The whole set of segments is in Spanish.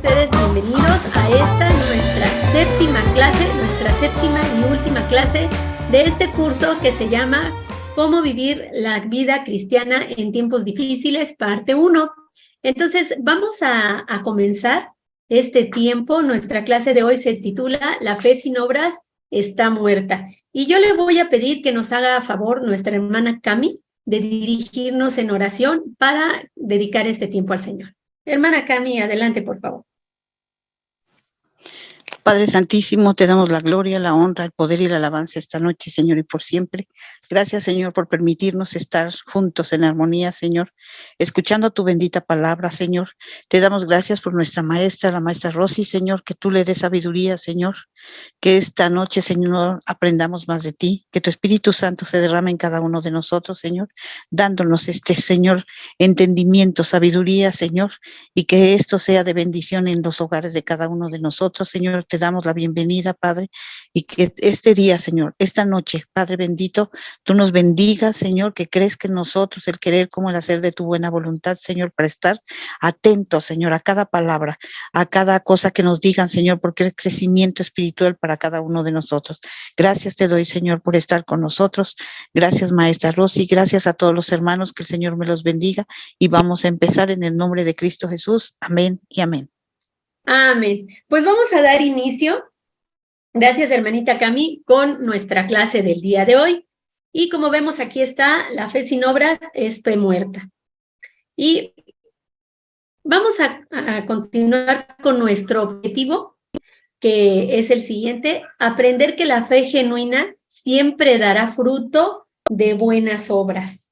ustedes bienvenidos a esta nuestra séptima y última clase de este curso que se llama Cómo vivir la vida cristiana en tiempos difíciles, parte 1. Entonces, vamos a comenzar este tiempo. Nuestra clase de hoy se titula La fe sin obras está muerta. Y yo le voy a pedir que nos haga a favor nuestra hermana Cami de dirigirnos en oración para dedicar este tiempo al Señor. Hermana Cami, adelante, por favor. Padre Santísimo, te damos la gloria, la honra, el poder y la alabanza esta noche, Señor, y por siempre. Gracias, Señor, por permitirnos estar juntos en armonía, Señor, escuchando tu bendita palabra, Señor. Te damos gracias por nuestra maestra, la maestra Rosy, Señor, que tú le des sabiduría, Señor, que esta noche, Señor, aprendamos más de ti, que tu Espíritu Santo se derrame en cada uno de nosotros, Señor, dándonos Señor, entendimiento, sabiduría, Señor, y que esto sea de bendición en los hogares de cada uno de nosotros, Señor. Te damos la bienvenida, Padre, y que este día, Señor, esta noche, Padre bendito, tú nos bendigas, Señor, que crezca en nosotros el querer como el hacer de tu buena voluntad, Señor, para estar atentos, Señor, a cada palabra, a cada cosa que nos digan, Señor, porque es crecimiento espiritual para cada uno de nosotros. Gracias te doy, Señor, por estar con nosotros. Gracias, maestra Rosy, gracias a todos los hermanos, que el Señor me los bendiga, y vamos a empezar en el nombre de Cristo Jesús. Amén y amén. Amén. Pues vamos a dar inicio, gracias hermanita Cami, con nuestra clase del día de hoy. Y como vemos, aquí está, la fe sin obras es fe muerta. Y vamos a continuar con nuestro objetivo, que es el siguiente: aprender que la fe genuina siempre dará fruto de buenas obras.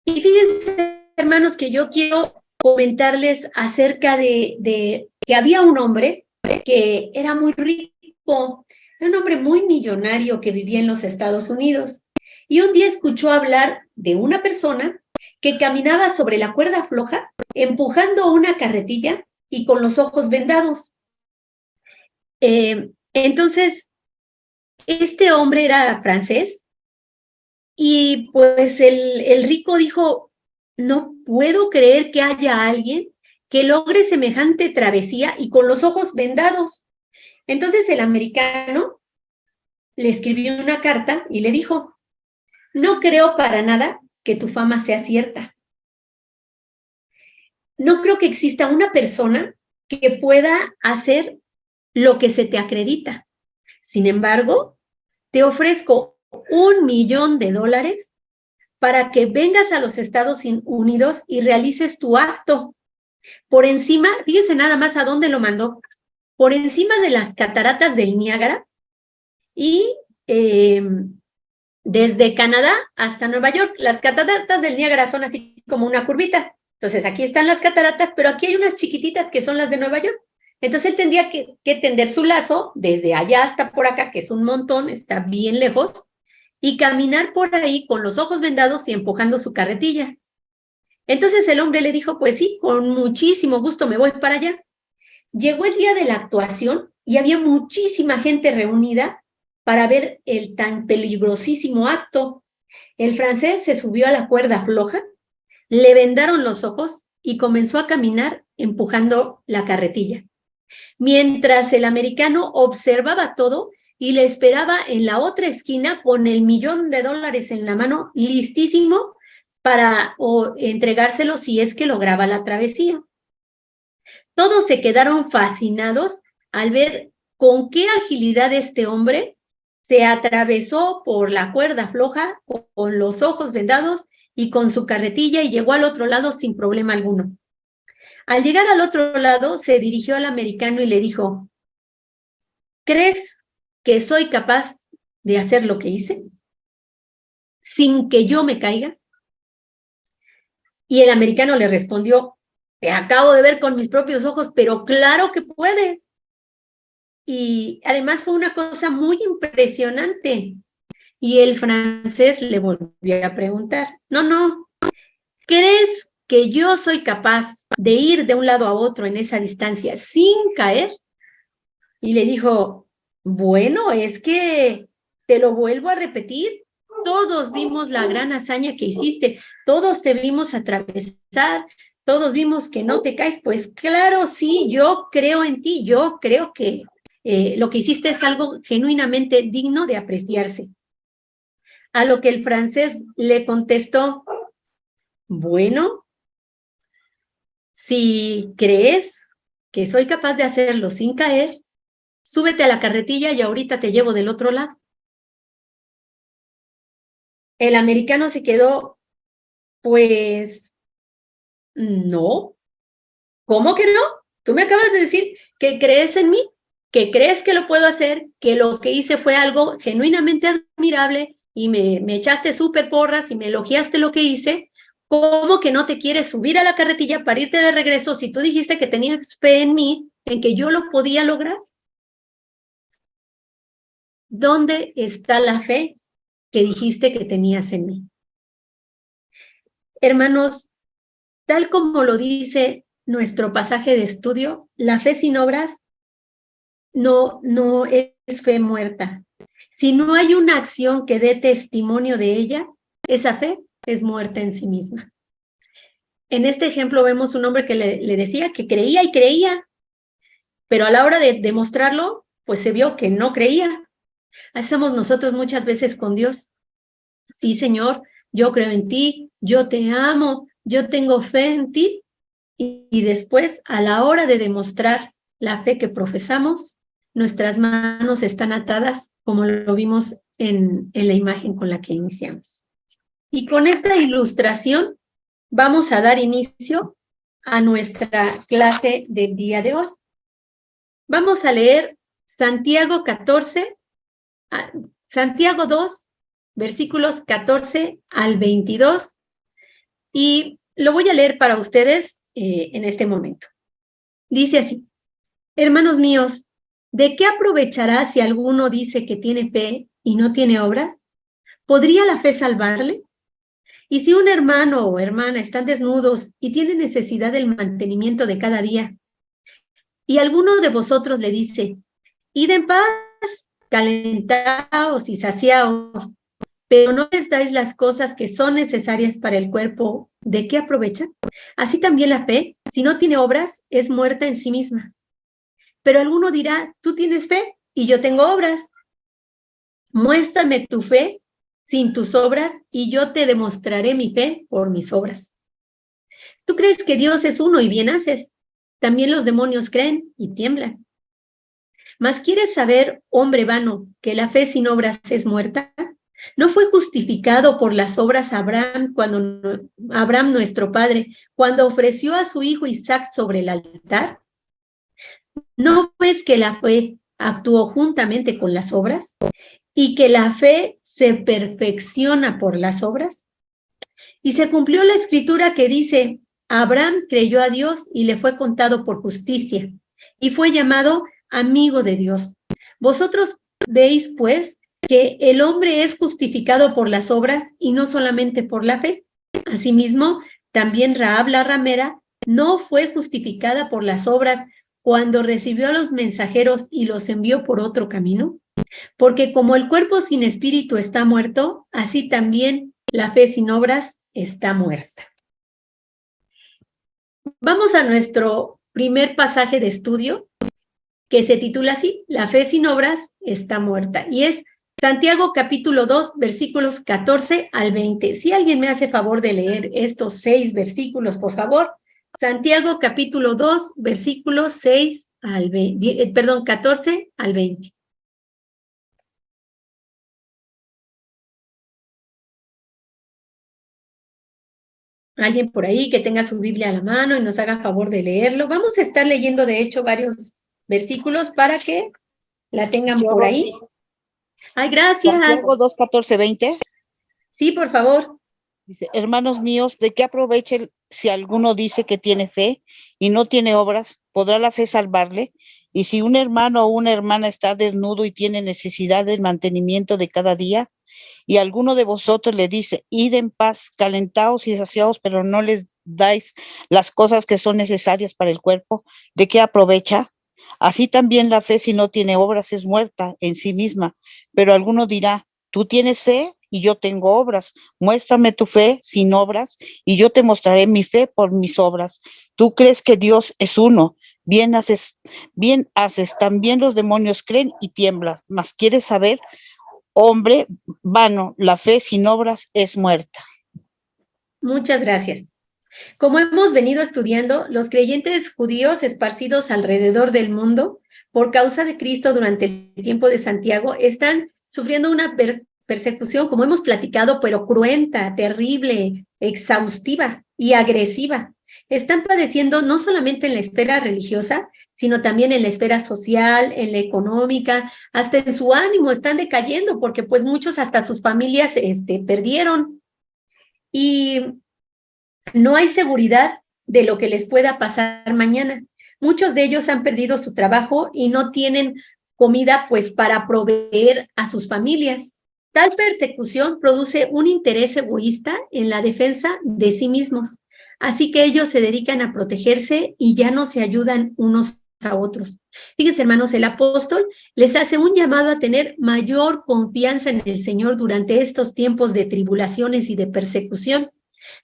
Y fíjense, hermanos, que yo quiero comentarles acerca de que había un hombre que era muy rico, era un hombre muy millonario que vivía en los Estados Unidos. Y un día escuchó hablar de una persona que caminaba sobre la cuerda floja, empujando una carretilla y con los ojos vendados. Entonces, este hombre era francés y pues el rico dijo: no puedo creer que haya alguien que logre semejante travesía y con los ojos vendados. Entonces el americano le escribió una carta y le dijo: no creo para nada que tu fama sea cierta. No creo que exista una persona que pueda hacer lo que se te acredita. Sin embargo, te ofrezco $1,000,000 para que vengas a los Estados Unidos y realices tu acto. Por encima, fíjense nada más a dónde lo mandó, por encima de las cataratas del Niágara y desde Canadá hasta Nueva York. Las cataratas del Niágara son así como una curvita. Entonces aquí están las cataratas, pero aquí hay unas chiquititas que son las de Nueva York. Entonces él tendría que tender su lazo desde allá hasta por acá, que es un montón, está bien lejos, y caminar por ahí con los ojos vendados y empujando su carretilla. Entonces el hombre le dijo: pues sí, con muchísimo gusto me voy para allá. Llegó el día de la actuación y había muchísima gente reunida para ver el tan peligrosísimo acto. El francés se subió a la cuerda floja, le vendaron los ojos y comenzó a caminar empujando la carretilla, mientras el americano observaba todo y le esperaba en la otra esquina con $1,000,000 en la mano, listísimo para entregárselo si es que lograba la travesía. Todos se quedaron fascinados al ver con qué agilidad este hombre se atravesó por la cuerda floja con los ojos vendados y con su carretilla, y llegó al otro lado sin problema alguno. Al llegar al otro lado, se dirigió al americano y le dijo: ¿crees que soy capaz de hacer lo que hice sin que yo me caiga? Y el americano le respondió: te acabo de ver con mis propios ojos, pero claro que puedes. Y además fue una cosa muy impresionante. Y el francés le volvió a preguntar: no, ¿crees que yo soy capaz de ir de un lado a otro en esa distancia sin caer? Y le dijo: bueno, es que te lo vuelvo a repetir, todos vimos la gran hazaña que hiciste, todos te vimos atravesar, todos vimos que no te caes. Pues claro, sí, yo creo en ti, yo creo que lo que hiciste es algo genuinamente digno de apreciarse. A lo que el francés le contestó, bueno, si crees que soy capaz de hacerlo sin caer, súbete a la carretilla y ahorita te llevo del otro lado. El americano se quedó, pues, no. ¿Cómo que no? Tú me acabas de decir que crees en mí, que crees que lo puedo hacer, que lo que hice fue algo genuinamente admirable y me echaste súper porras y me elogiaste lo que hice. ¿Cómo que no te quieres subir a la carretilla para irte de regreso si tú dijiste que tenías fe en mí, en que yo lo podía lograr? ¿Dónde está la fe que dijiste que tenías en mí? Hermanos, tal como lo dice nuestro pasaje de estudio, la fe sin obras no es fe muerta. Si no hay una acción que dé testimonio de ella, esa fe es muerta en sí misma. En este ejemplo vemos un hombre que le decía que creía y creía, pero a la hora de demostrarlo, pues se vio que no creía. Hacemos nosotros muchas veces con Dios. Sí, Señor, yo creo en ti, yo te amo, yo tengo fe en ti. Y después, a la hora de demostrar la fe que profesamos, nuestras manos están atadas, como lo vimos en la imagen con la que iniciamos. Y con esta ilustración vamos a dar inicio a nuestra clase del día de hoy. Vamos a leer Santiago 2, versículos 14 al 22, y lo voy a leer para ustedes en este momento. Dice así: hermanos míos, ¿de qué aprovechará si alguno dice que tiene fe y no tiene obras? ¿Podría la fe salvarle? Y si un hermano o hermana están desnudos y tienen necesidad del mantenimiento de cada día, y alguno de vosotros le dice, id en paz, calentaos y saciaos, pero no les dais las cosas que son necesarias para el cuerpo, ¿de qué aprovecha? Así también la fe, si no tiene obras, es muerta en sí misma. Pero alguno dirá, tú tienes fe y yo tengo obras. Muéstrame tu fe sin tus obras y yo te demostraré mi fe por mis obras. ¿Tú crees que Dios es uno y bien haces? También los demonios creen y tiemblan. ¿Mas quieres saber, hombre vano, que la fe sin obras es muerta? ¿No fue justificado por las obras Abraham nuestro padre, cuando ofreció a su hijo Isaac sobre el altar? ¿No ves que la fe actuó juntamente con las obras y que la fe se perfecciona por las obras? Y se cumplió la escritura que dice, Abraham creyó a Dios y le fue contado por justicia y fue llamado amigo de Dios. Vosotros veis, pues, que el hombre es justificado por las obras y no solamente por la fe. Asimismo, también Rahab la ramera no fue justificada por las obras cuando recibió a los mensajeros y los envió por otro camino. Porque como el cuerpo sin espíritu está muerto, así también la fe sin obras está muerta. Vamos a nuestro primer pasaje de estudio, que se titula así, la fe sin obras está muerta, y es Santiago capítulo 2, versículos 14 al 20. Si alguien me hace favor de leer estos 6 versículos, por favor. Santiago capítulo 2, versículos 6 al 20, 14 al 20. Alguien por ahí que tenga su Biblia a la mano y nos haga favor de leerlo. Vamos a estar leyendo, de hecho, varios versículos para que la tengan por ahí. Ay, gracias. Santiago 2, 14, 20. Sí, por favor. Dice, hermanos míos, ¿de qué aproveche si alguno dice que tiene fe y no tiene obras? ¿Podrá la fe salvarle? Y si un hermano o una hermana está desnudo y tiene necesidad del mantenimiento de cada día, y alguno de vosotros le dice, id en paz, calentaos y saciaos, pero no les dais las cosas que son necesarias para el cuerpo, ¿de qué aprovecha? Así también la fe, si no tiene obras, es muerta en sí misma. Pero alguno dirá, tú tienes fe y yo tengo obras. Muéstrame tu fe sin obras y yo te mostraré mi fe por mis obras. Tú crees que Dios es uno. Bien haces, también los demonios creen y tiemblan, mas quieres saber, hombre vano, la fe sin obras es muerta. Muchas gracias. Como hemos venido estudiando, los creyentes judíos esparcidos alrededor del mundo por causa de Cristo durante el tiempo de Santiago están sufriendo una persecución, como hemos platicado, pero cruenta, terrible, exhaustiva y agresiva. Están padeciendo no solamente en la esfera religiosa, sino también en la esfera social, en la económica, hasta en su ánimo están decayendo porque pues muchos hasta sus familias perdieron. Y no hay seguridad de lo que les pueda pasar mañana. Muchos de ellos han perdido su trabajo y no tienen comida pues para proveer a sus familias. Tal persecución produce un interés egoísta en la defensa de sí mismos. Así que ellos se dedican a protegerse y ya no se ayudan unos a otros. Fíjense, hermanos, el apóstol les hace un llamado a tener mayor confianza en el Señor durante estos tiempos de tribulaciones y de persecución.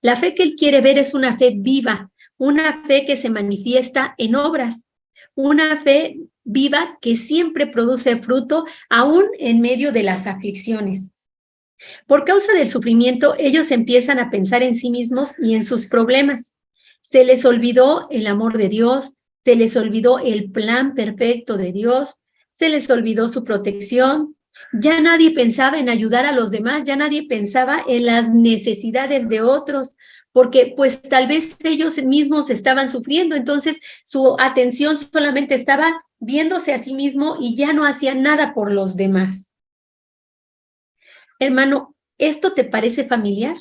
La fe que él quiere ver es una fe viva, una fe que se manifiesta en obras, una fe viva que siempre produce fruto aún en medio de las aflicciones. Por causa del sufrimiento, ellos empiezan a pensar en sí mismos y en sus problemas. Se les olvidó el amor de Dios, se les olvidó el plan perfecto de Dios, se les olvidó su protección. Ya nadie pensaba en ayudar a los demás, ya nadie pensaba en las necesidades de otros, porque pues tal vez ellos mismos estaban sufriendo, entonces su atención solamente estaba viéndose a sí mismo y ya no hacía nada por los demás. Hermano, ¿esto te parece familiar?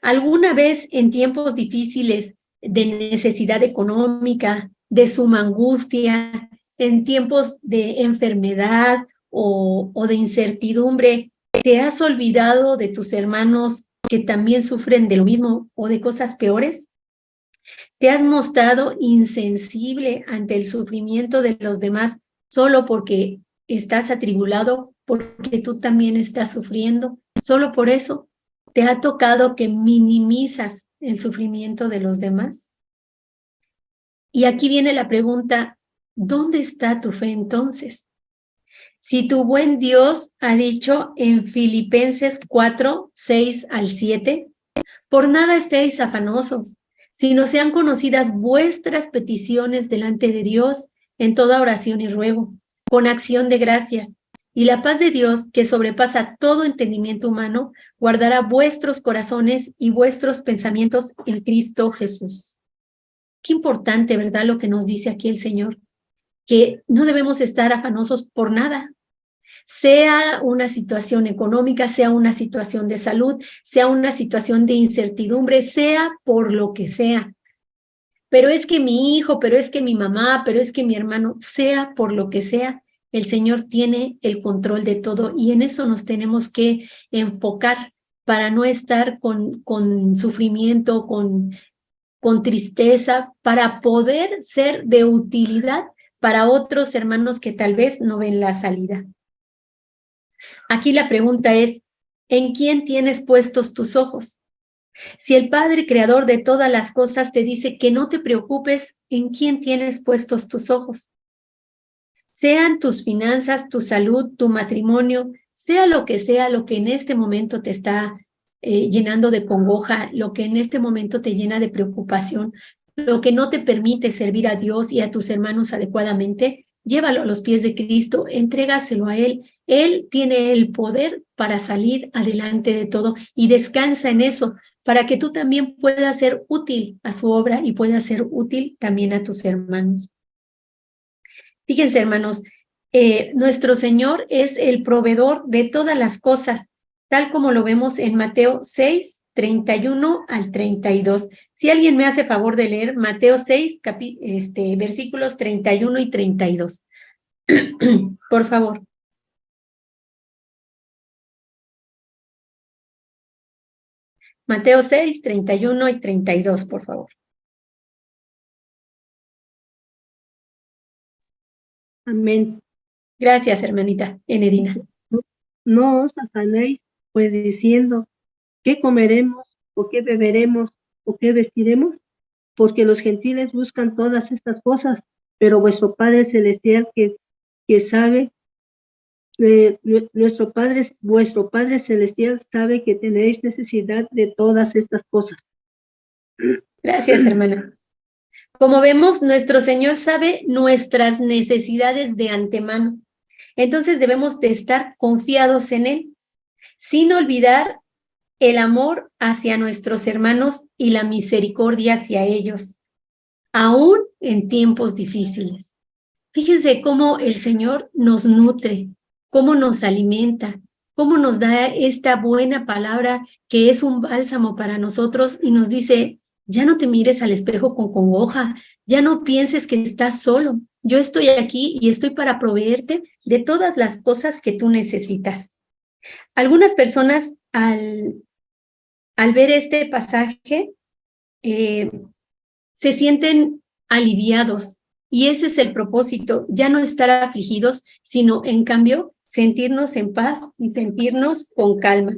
¿Alguna vez en tiempos difíciles de necesidad económica, de suma angustia, en tiempos de enfermedad o de incertidumbre, te has olvidado de tus hermanos que también sufren de lo mismo o de cosas peores? ¿Te has mostrado insensible ante el sufrimiento de los demás solo porque estás atribulado, porque tú también estás sufriendo? Solo por eso te ha tocado que minimizas el sufrimiento de los demás. Y aquí viene la pregunta, ¿dónde está tu fe entonces? Si tu buen Dios ha dicho en Filipenses 4, 6 al 7, por nada estéis afanosos, sino sean conocidas vuestras peticiones delante de Dios en toda oración y ruego, con acción de gracias. Y la paz de Dios, que sobrepasa todo entendimiento humano, guardará vuestros corazones y vuestros pensamientos en Cristo Jesús. Qué importante, ¿verdad? Lo que nos dice aquí el Señor, que no debemos estar afanosos por nada, sea una situación económica, sea una situación de salud, sea una situación de incertidumbre, sea por lo que sea. Pero es que mi hijo, pero es que mi mamá, pero es que mi hermano, sea por lo que sea, el Señor tiene el control de todo y en eso nos tenemos que enfocar para no estar con sufrimiento, con tristeza, para poder ser de utilidad para otros hermanos que tal vez no ven la salida. Aquí la pregunta es, ¿en quién tienes puestos tus ojos? Si el Padre Creador de todas las cosas te dice que no te preocupes, ¿en quién tienes puestos tus ojos? Sean tus finanzas, tu salud, tu matrimonio, sea lo que en este momento te está llenando de congoja, lo que en este momento te llena de preocupación, lo que no te permite servir a Dios y a tus hermanos adecuadamente, llévalo a los pies de Cristo, entrégaselo a Él. Él tiene el poder para salir adelante de todo y descansa en eso, para que tú también puedas ser útil a su obra y puedas ser útil también a tus hermanos. Fíjense, hermanos, nuestro Señor es el proveedor de todas las cosas, tal como lo vemos en Mateo 6, 31 al 32. Si alguien me hace favor de leer Mateo 6, versículos 31 y 32. Por favor. Mateo 6, 31 y 32, por favor. Amén. Gracias, hermanita Enedina. No os afanéis pues diciendo, ¿qué comeremos o qué beberemos o qué vestiremos? Porque los gentiles buscan todas estas cosas, pero vuestro Padre Celestial que sabe, vuestro Padre Celestial sabe que tenéis necesidad de todas estas cosas. Gracias, hermana. Como vemos, nuestro Señor sabe nuestras necesidades de antemano. Entonces debemos de estar confiados en Él, sin olvidar el amor hacia nuestros hermanos y la misericordia hacia ellos, aún en tiempos difíciles. Fíjense cómo el Señor nos nutre, cómo nos alimenta, cómo nos da esta buena palabra que es un bálsamo para nosotros y nos dice, ya no te mires al espejo con congoja, ya no pienses que estás solo. Yo estoy aquí y estoy para proveerte de todas las cosas que tú necesitas. Algunas personas al ver este pasaje se sienten aliviados y ese es el propósito, ya no estar afligidos, sino en cambio sentirnos en paz y sentirnos con calma.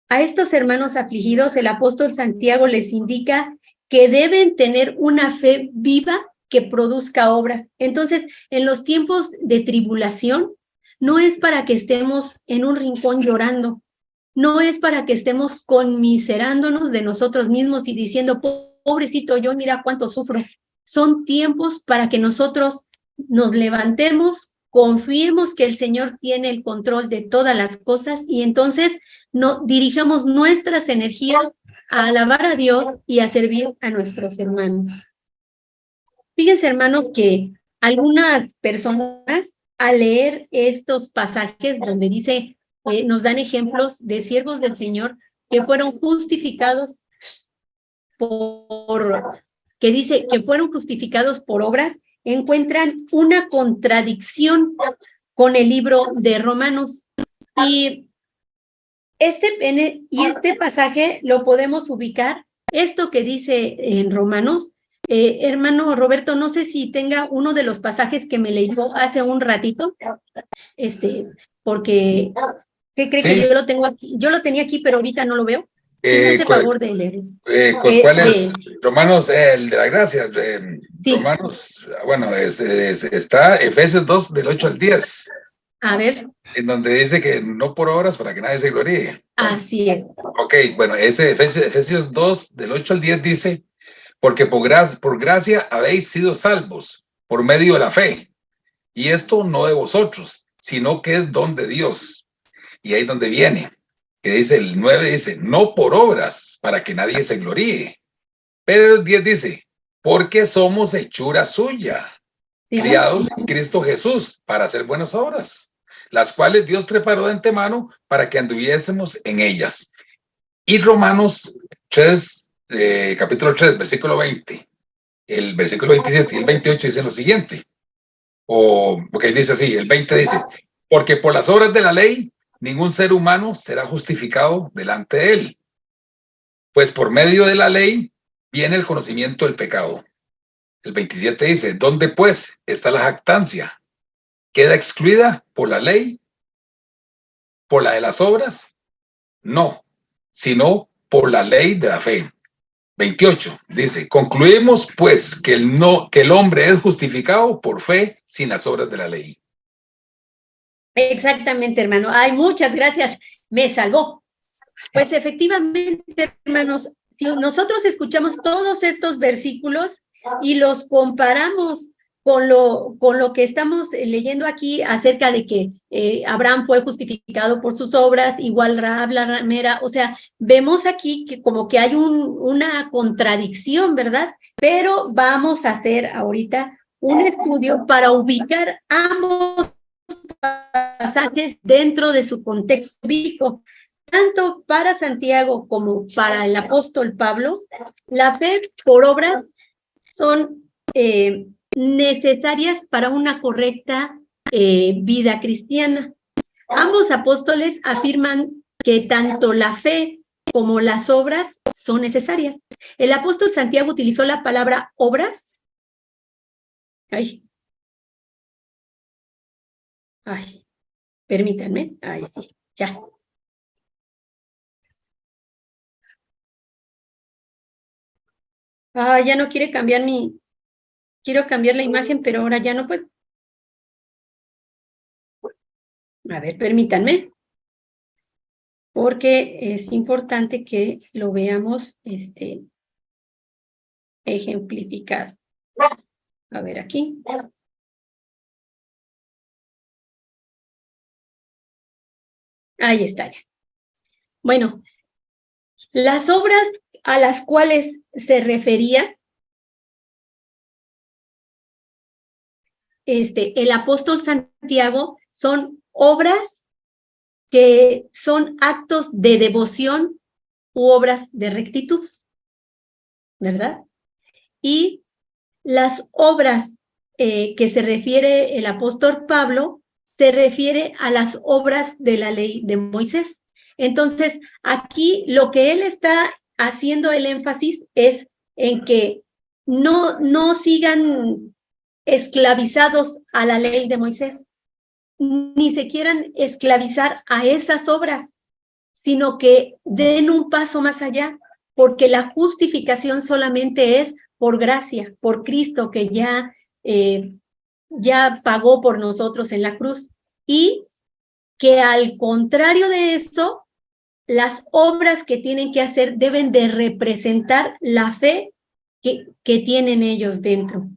A estos hermanos afligidos, el apóstol Santiago les indica que deben tener una fe viva que produzca obras. Entonces, en los tiempos de tribulación, no es para que estemos en un rincón llorando, no es para que estemos conmiserándonos de nosotros mismos y diciendo, pobrecito yo, mira cuánto sufro. Son tiempos para que nosotros nos levantemos, confiemos que el Señor tiene el control de todas las cosas y entonces dirijamos nuestras energías a alabar a Dios y a servir a nuestros hermanos. Fíjense, hermanos, que algunas personas al leer estos pasajes donde dice, nos dan ejemplos de siervos del Señor que fueron justificados que dice que fueron justificados por obras, encuentran una contradicción con el libro de Romanos. Y este pasaje lo podemos ubicar, esto que dice en Romanos, hermano Roberto, no sé si tenga uno de los pasajes que me leyó hace un ratito, porque, ¿qué cree que yo lo tengo aquí? Yo lo tenía aquí, pero ahorita no lo veo. ¿Sí me hace favor de leer? ¿Cuál es? Romanos, el de la gracia. Sí. Romanos, bueno, está Efesios 2, del 8 al 10. A ver. En donde dice que no por obras para que nadie se gloríe. Bueno, así es. Ok, bueno, ese Efesios 2, del 8 al 10 dice, porque por gracia habéis sido salvos por medio de la fe. Y esto no de vosotros, sino que es don de Dios. Y ahí es donde viene, que dice el 9, dice, no por obras, para que nadie se gloríe. Pero el 10 dice, porque somos hechura suya, sí, criados en Cristo Jesús, para hacer buenas obras, las cuales Dios preparó de antemano para que anduviésemos en ellas. Y Romanos 3, capítulo 3, versículo 20, el versículo 27 y el 28 dicen lo siguiente, porque dice así, el 20 dice, porque por las obras de la ley, ningún ser humano será justificado delante de él, pues por medio de la ley viene el conocimiento del pecado. El 27 dice, ¿dónde pues está la jactancia? ¿Queda excluida por la ley? ¿Por la de las obras? No, sino por la ley de la fe. 28 dice, concluimos pues que el hombre es justificado por fe sin las obras de la ley. Exactamente, hermano. Ay, muchas gracias. Me salvó. Pues efectivamente, hermanos, si nosotros escuchamos todos estos versículos y los comparamos con lo que estamos leyendo aquí acerca de que Abraham fue justificado por sus obras, igual Rahab la ramera, o sea, vemos aquí que como que hay una contradicción, ¿verdad? Pero vamos a hacer ahorita un estudio para ubicar ambos pasajes dentro de su contexto bíblico. Tanto para Santiago como para el apóstol Pablo, la fe por obras son necesarias para una correcta vida cristiana. Ambos apóstoles afirman que tanto la fe como las obras son necesarias. El apóstol Santiago utilizó la palabra obras. Ay, permítanme. Ay, sí, ya. Ya no quiere cambiar quiero cambiar la imagen, pero ahora ya no puedo. A ver, permítanme, porque es importante que lo veamos ejemplificado. A ver, aquí. Ahí está ya. Bueno, las obras a las cuales se refería el apóstol Santiago son obras que son actos de devoción u obras de rectitud, ¿verdad? Y las obras que se refiere el apóstol Pablo se refiere a las obras de la ley de Moisés. Entonces, aquí lo que él está haciendo el énfasis es en que no sigan esclavizados a la ley de Moisés, ni se quieran esclavizar a esas obras, sino que den un paso más allá, porque la justificación solamente es por gracia, por Cristo que ya pagó por nosotros en la cruz, y que al contrario de eso, las obras que tienen que hacer deben de representar la fe que tienen ellos dentro.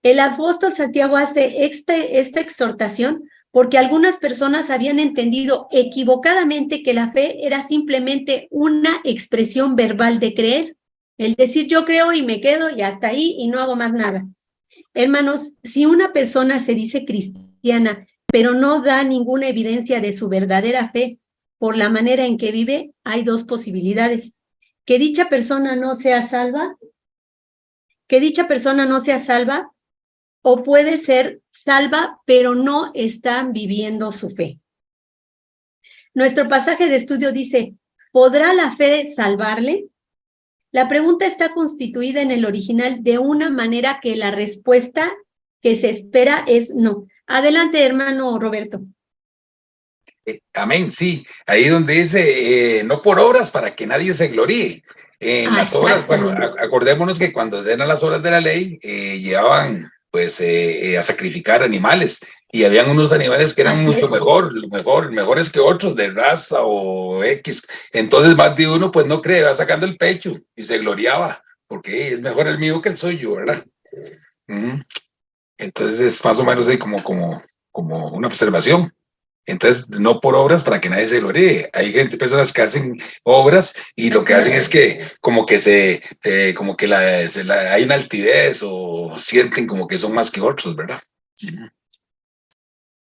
El apóstol Santiago hace esta exhortación porque algunas personas habían entendido equivocadamente que la fe era simplemente una expresión verbal de creer, el decir yo creo y me quedo y hasta ahí y no hago más nada. Hermanos, si una persona se dice cristiana, pero no da ninguna evidencia de su verdadera fe por la manera en que vive, hay dos posibilidades: que dicha persona no sea salva, o puede ser salva, pero no está viviendo su fe. Nuestro pasaje de estudio dice, ¿podrá la fe salvarle? La pregunta está constituida en el original de una manera que la respuesta que se espera es no. Adelante, hermano Roberto. Amén, sí. Ahí donde dice, no por obras para que nadie se gloríe. En las obras, bueno, acordémonos que cuando eran las obras de la ley, llevaban pues a sacrificar animales, y habían unos animales que eran mucho mejores que otros de raza o X. Entonces más de uno pues no cree, va sacando el pecho y se gloriaba, porque es mejor el mío que el suyo, ¿verdad? Entonces es más o menos ahí como una observación. Entonces, no por obras para que nadie se gloríe. Hay personas que hacen obras y lo que hacen es que como que hay una altidez o sienten como que son más que otros, ¿verdad?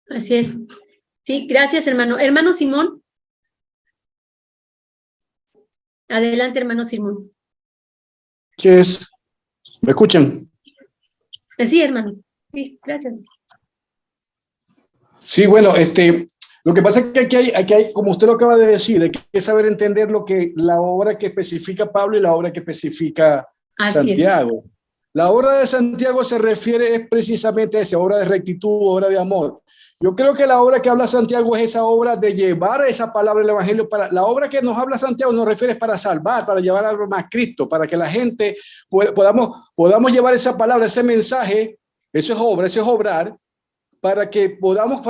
Así es. Sí, gracias, hermano. Hermano Simón. Adelante, hermano Simón. ¿Qué es? ¿Me escuchan? Sí, hermano. Sí, gracias. Sí, bueno, lo que pasa es que aquí hay, como usted lo acaba de decir, hay que saber entender la obra que especifica Pablo y la obra que especifica Santiago. La obra de Santiago se refiere precisamente a esa obra de rectitud, obra de amor. Yo creo que la obra que habla Santiago es esa obra de llevar esa palabra del Evangelio. La obra que nos habla Santiago nos refiere para salvar, para llevar a más Cristo, para que la gente podamos llevar esa palabra, ese mensaje. Eso es obra, eso es obrar, para que podamos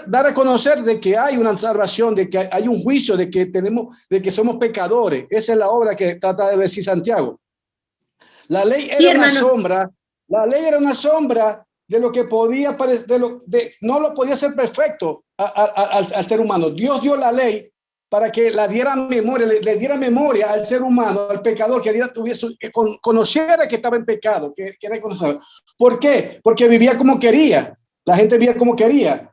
dar a conocer de que hay una salvación, de que hay un juicio, de que somos pecadores. Esa es la obra que trata de decir Santiago. La ley era una sombra. La ley era una sombra de lo que podía no lo podía hacer perfecto al ser humano. Dios dio la ley para que le diera memoria al ser humano, al pecador, que conociera que estaba en pecado, que era conocido. ¿Por qué? Porque vivía como quería. La gente vivía como quería.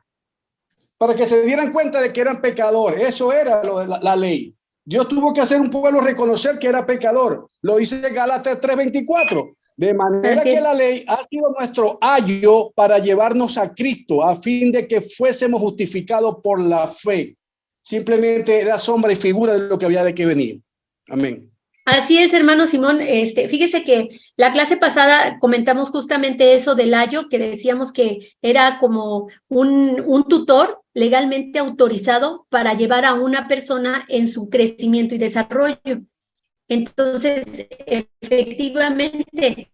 Para que se dieran cuenta de que eran pecadores. Eso era la ley. Dios tuvo que hacer un pueblo reconocer que era pecador. Lo dice Gálatas 3:24. De manera que la ley ha sido nuestro ayo para llevarnos a Cristo, a fin de que fuésemos justificados por la fe. Simplemente era sombra y figura de lo que había de que venir. Amén. Así es, hermano Simón. Fíjese que la clase pasada comentamos justamente eso del ayo, que decíamos que era como un tutor legalmente autorizado para llevar a una persona en su crecimiento y desarrollo. Entonces, efectivamente,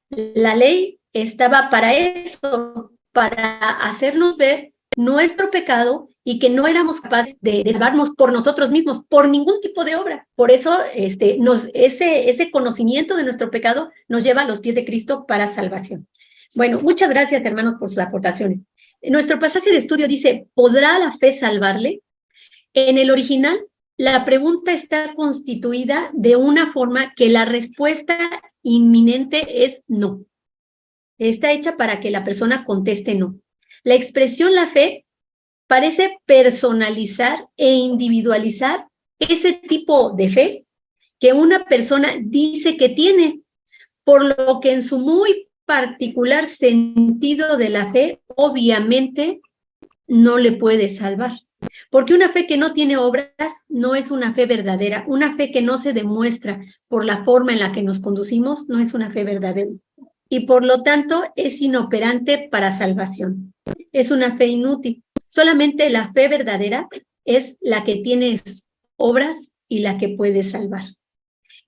la ley estaba para eso, para hacernos ver nuestro pecado y que no éramos capaces de salvarnos por nosotros mismos, por ningún tipo de obra. Por eso ese conocimiento de nuestro pecado nos lleva a los pies de Cristo para salvación. Bueno, muchas gracias, hermanos, por sus aportaciones. Nuestro pasaje de estudio dice, ¿podrá la fe salvarle? En el original, la pregunta está constituida de una forma que la respuesta inminente es no. Está hecha para que la persona conteste no. La expresión la fe parece personalizar e individualizar ese tipo de fe que una persona dice que tiene, por lo que en su muy particular sentido de la fe, obviamente no le puede salvar. Porque una fe que no tiene obras no es una fe verdadera. Una fe que no se demuestra por la forma en la que nos conducimos no es una fe verdadera. Y por lo tanto es inoperante para salvación. Es una fe inútil. Solamente la fe verdadera es la que tiene obras y la que puede salvar.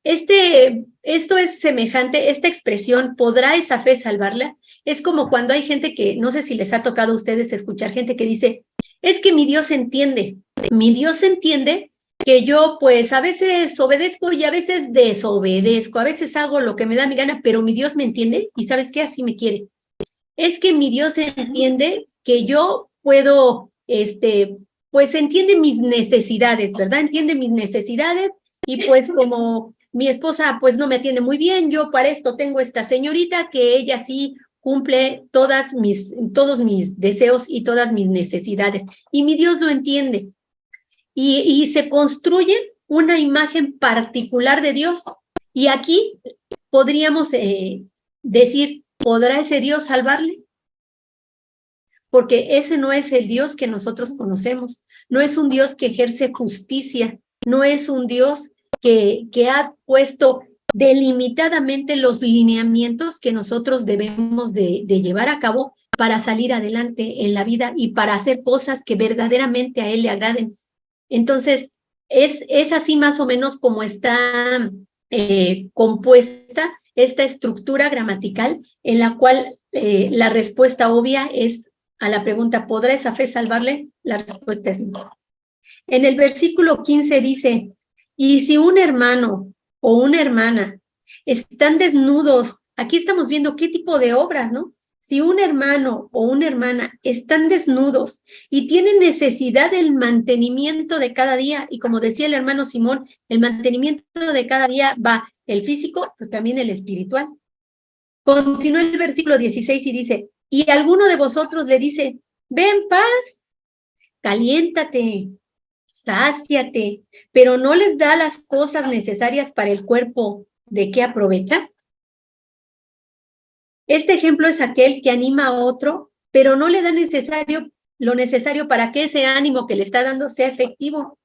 Esto es semejante, esta expresión, ¿podrá esa fe salvarla? Es como cuando hay gente que, no sé si les ha tocado a ustedes escuchar gente que dice, es que mi Dios entiende que yo pues a veces obedezco y a veces desobedezco, a veces hago lo que me da mi gana, pero mi Dios me entiende y ¿sabes qué? Así me quiere. Es que mi Dios entiende que yo puedo, pues entiende mis necesidades, ¿verdad? Entiende mis necesidades y pues como mi esposa pues no me atiende muy bien, yo para esto tengo esta señorita que ella sí cumple todos mis deseos y todas mis necesidades. Y mi Dios lo entiende. Y se construye una imagen particular de Dios. Y aquí podríamos decir, ¿podrá ese Dios salvarle? Porque ese no es el Dios que nosotros conocemos. No es un Dios que ejerce justicia. No es un Dios que ha puesto delimitadamente los lineamientos que nosotros debemos de llevar a cabo para salir adelante en la vida y para hacer cosas que verdaderamente a Él le agraden. Entonces, es así más o menos como está compuesta esta estructura gramatical en la cual la respuesta obvia es a la pregunta, ¿podrá esa fe salvarle? La respuesta es no. En el versículo 15 dice, y si un hermano o una hermana están desnudos, aquí estamos viendo qué tipo de obras, ¿no? Si un hermano o una hermana están desnudos y tienen necesidad del mantenimiento de cada día, y como decía el hermano Simón, el mantenimiento de cada día va el físico, pero también el espiritual. Continúa el versículo 16 y dice, y alguno de vosotros le dice, ven paz, caliéntate, sáciate, pero no les da las cosas necesarias para el cuerpo, ¿de qué aprovecha? Este ejemplo es aquel que anima a otro, pero no le da lo necesario para que ese ánimo que le está dando sea efectivo.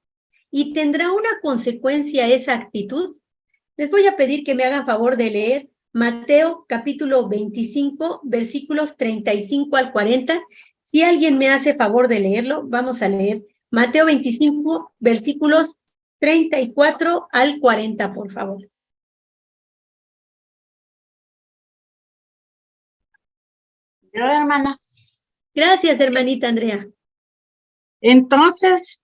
¿Y tendrá una consecuencia esa actitud? Les voy a pedir que me hagan favor de leer Mateo capítulo 25, versículos 35 al 40. Si alguien me hace favor de leerlo, vamos a leer Mateo 25, versículos 34 al 40, por favor. Yo, hermana. Gracias, hermanita Andrea. Entonces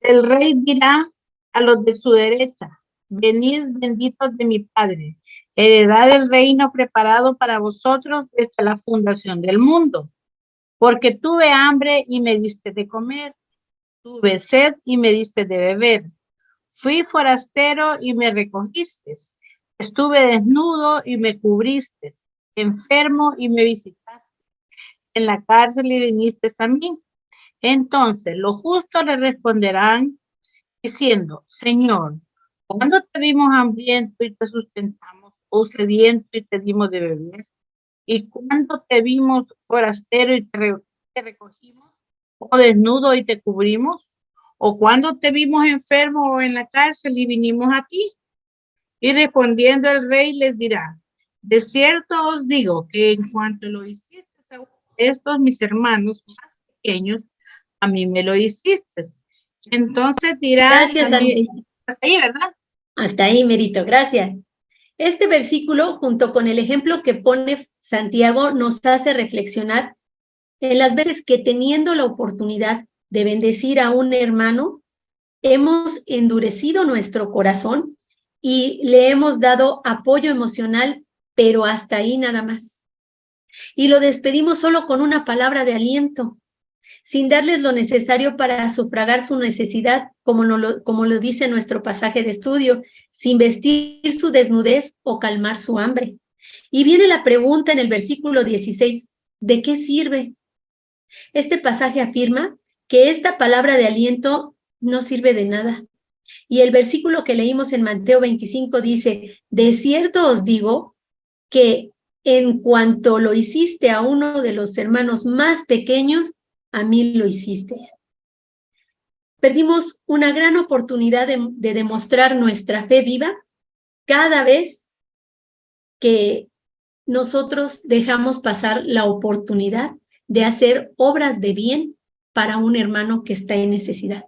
el rey dirá a los de su derecha, venid benditos de mi Padre, heredad del reino preparado para vosotros desde la fundación del mundo. Porque tuve hambre y me diste de comer, tuve sed y me diste de beber, fui forastero y me recogiste, estuve desnudo y me cubriste, enfermo y me visitaste, en la cárcel y viniste a mí. Entonces los justos le responderán diciendo, Señor, ¿cuándo te vimos hambriento y te sustentamos, o sediento y te dimos de beber? ¿Y cuándo te vimos forastero y te recogimos, o desnudo y te cubrimos? ¿O cuándo te vimos enfermo o en la cárcel y vinimos a ti? Y respondiendo el rey les dirá, de cierto os digo que en cuanto lo hiciste a estos mis hermanos más pequeños, a mí me lo hiciste. Entonces dirá Gracias, también, hasta ahí, ¿verdad? Hasta ahí, Merito, gracias. Este versículo, junto con el ejemplo que pone Santiago, nos hace reflexionar en las veces que teniendo la oportunidad de bendecir a un hermano, hemos endurecido nuestro corazón y le hemos dado apoyo emocional, pero hasta ahí nada más. Y lo despedimos solo con una palabra de aliento, sin darles lo necesario para sufragar su necesidad, como lo dice nuestro pasaje de estudio, sin vestir su desnudez o calmar su hambre. Y viene la pregunta en el versículo 16, ¿de qué sirve? Este pasaje afirma que esta palabra de aliento no sirve de nada. Y el versículo que leímos en Mateo 25 dice, de cierto os digo que en cuanto lo hiciste a uno de los hermanos más pequeños, a mí lo hicisteis. Perdimos una gran oportunidad de demostrar nuestra fe viva cada vez que nosotros dejamos pasar la oportunidad de hacer obras de bien para un hermano que está en necesidad.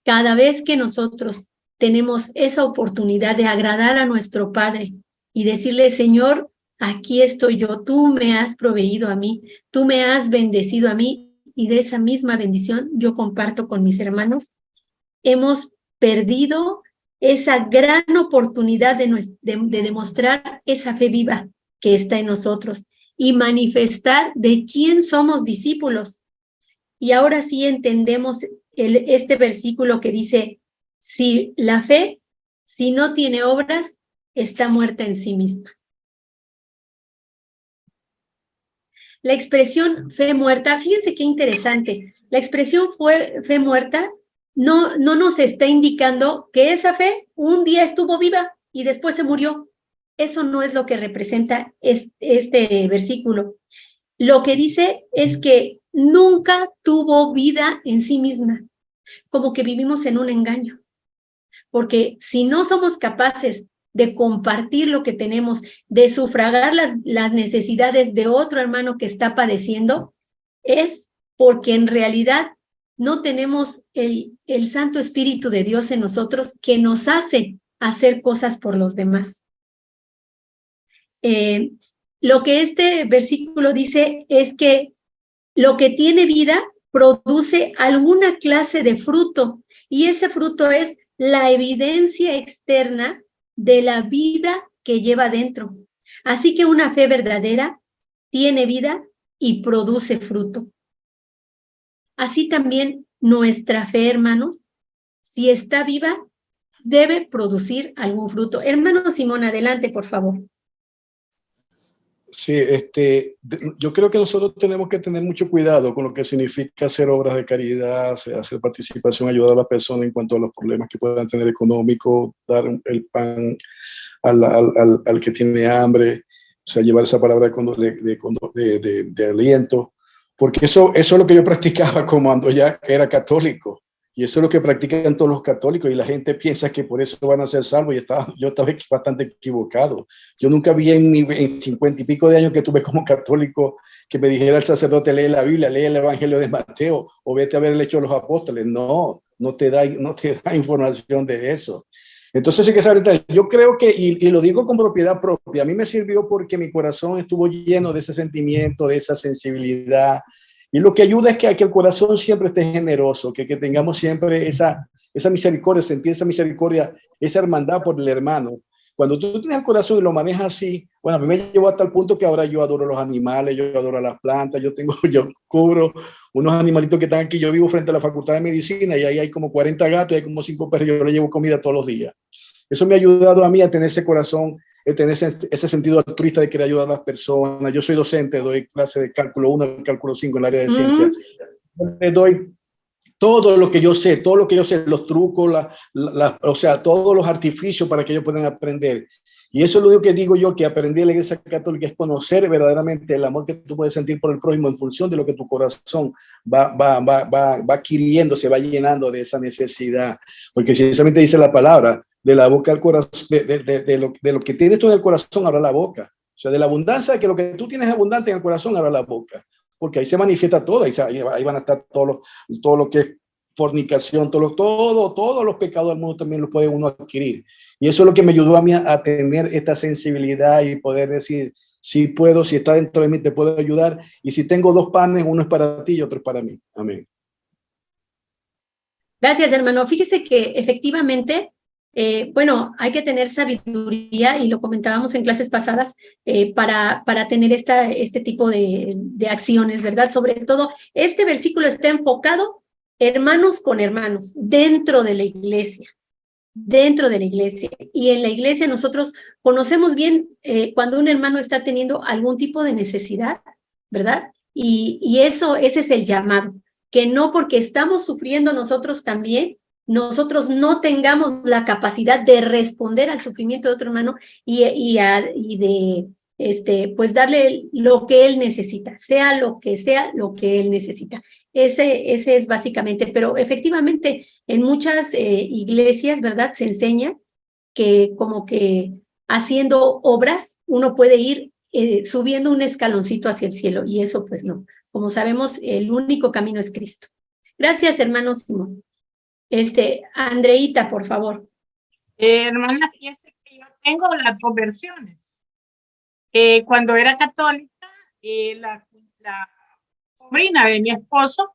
Cada vez que nosotros tenemos esa oportunidad de agradar a nuestro Padre y decirle, Señor, aquí estoy yo, tú me has proveído a mí, tú me has bendecido a mí, y de esa misma bendición yo comparto con mis hermanos, hemos perdido esa gran oportunidad de demostrar esa fe viva que está en nosotros y manifestar de quién somos discípulos. Y ahora sí entendemos este versículo que dice, si la fe, si no tiene obras, está muerta en sí misma. La expresión fe muerta, fíjense qué interesante, la expresión fe muerta no nos está indicando que esa fe un día estuvo viva y después se murió. Eso no es lo que representa este versículo. Lo que dice es que nunca tuvo vida en sí misma, como que vivimos en un engaño. Porque si no somos capaces de compartir lo que tenemos, de sufragar las necesidades de otro hermano que está padeciendo, es porque en realidad no tenemos el Santo Espíritu de Dios en nosotros que nos hace hacer cosas por los demás. Lo que este versículo dice es que lo que tiene vida produce alguna clase de fruto, y ese fruto es la evidencia externa de la vida que lleva dentro. Así que una fe verdadera tiene vida y produce fruto. Así también nuestra fe, hermanos, si está viva, debe producir algún fruto. Hermano Simón, adelante, por favor. Sí, yo creo que nosotros tenemos que tener mucho cuidado con lo que significa hacer obras de caridad, hacer participación, ayudar a las personas en cuanto a los problemas que puedan tener económicos, dar el pan al que tiene hambre, o sea, llevar esa palabra de aliento, porque eso es lo que yo practicaba cuando ya era católico, y eso es lo que practican todos los católicos, y la gente piensa que por eso van a ser salvos, y yo estaba bastante equivocado. Yo nunca vi en 50 y pico de años que tuve como católico que me dijera el sacerdote, lee la Biblia, lee el Evangelio de Mateo, o vete a ver el Hecho de los Apóstoles. No te da información de eso. Entonces, sí que ahorita, yo creo que, y lo digo con propiedad propia, a mí me sirvió porque mi corazón estuvo lleno de ese sentimiento, de esa sensibilidad, y lo que ayuda es que el corazón siempre esté generoso, que tengamos siempre esa misericordia, sentir esa misericordia, esa hermandad por el hermano. Cuando tú tienes el corazón y lo manejas así, bueno, a mí me llevó hasta el punto que ahora yo adoro los animales, yo adoro las plantas, yo cubro unos animalitos que están aquí. Yo vivo frente a la Facultad de Medicina y ahí hay como 40 gatos y hay como 5 perros, yo les llevo comida todos los días. Eso me ha ayudado a mí a tener ese corazón, a tener ese sentido altruista de querer ayudar a las personas. Yo soy docente, doy clase de cálculo 1 y cálculo 5 en el área de ciencias. Le doy todo lo que yo sé, los trucos, o sea, todos los artificios para que ellos puedan aprender. Y eso es lo único que digo yo, que aprendí en la Iglesia Católica, es conocer verdaderamente el amor que tú puedes sentir por el prójimo en función de lo que tu corazón va adquiriendo, se va llenando de esa necesidad. Porque sinceramente dice la palabra, de la boca al corazón, de lo que tienes tú en el corazón, habla la boca. O sea, de la abundancia, que lo que tú tienes abundante en el corazón, habla la boca. Porque ahí se manifiesta todo, ahí van a estar todo lo que es fornicación, todos los pecados del mundo también los puede uno adquirir. Y eso es lo que me ayudó a mí a tener esta sensibilidad y poder decir, si puedo, si está dentro de mí, te puedo ayudar. Y si tengo 2 panes, uno es para ti y otro es para mí. Amén. Gracias, hermano. Fíjese que efectivamente, bueno, hay que tener sabiduría, y lo comentábamos en clases pasadas, para tener este tipo de acciones, ¿verdad? Sobre todo, este versículo está enfocado hermanos con hermanos, dentro de la iglesia. Dentro de la iglesia. Y en la iglesia nosotros conocemos bien cuando un hermano está teniendo algún tipo de necesidad, ¿verdad? Y ese es el llamado, que no porque estamos sufriendo nosotros también, nosotros no tengamos la capacidad de responder al sufrimiento de otro hermano y de pues darle lo que él necesita, sea lo que él necesita. Ese es básicamente, pero efectivamente en muchas iglesias, ¿verdad? Se enseña que como que haciendo obras uno puede ir subiendo un escaloncito hacia el cielo, y eso pues no. Como sabemos, el único camino es Cristo. Gracias, hermano Simón. Andreita, por favor. Hermana, fíjese que yo tengo las 2 versiones. Cuando era católica, la sobrina de mi esposo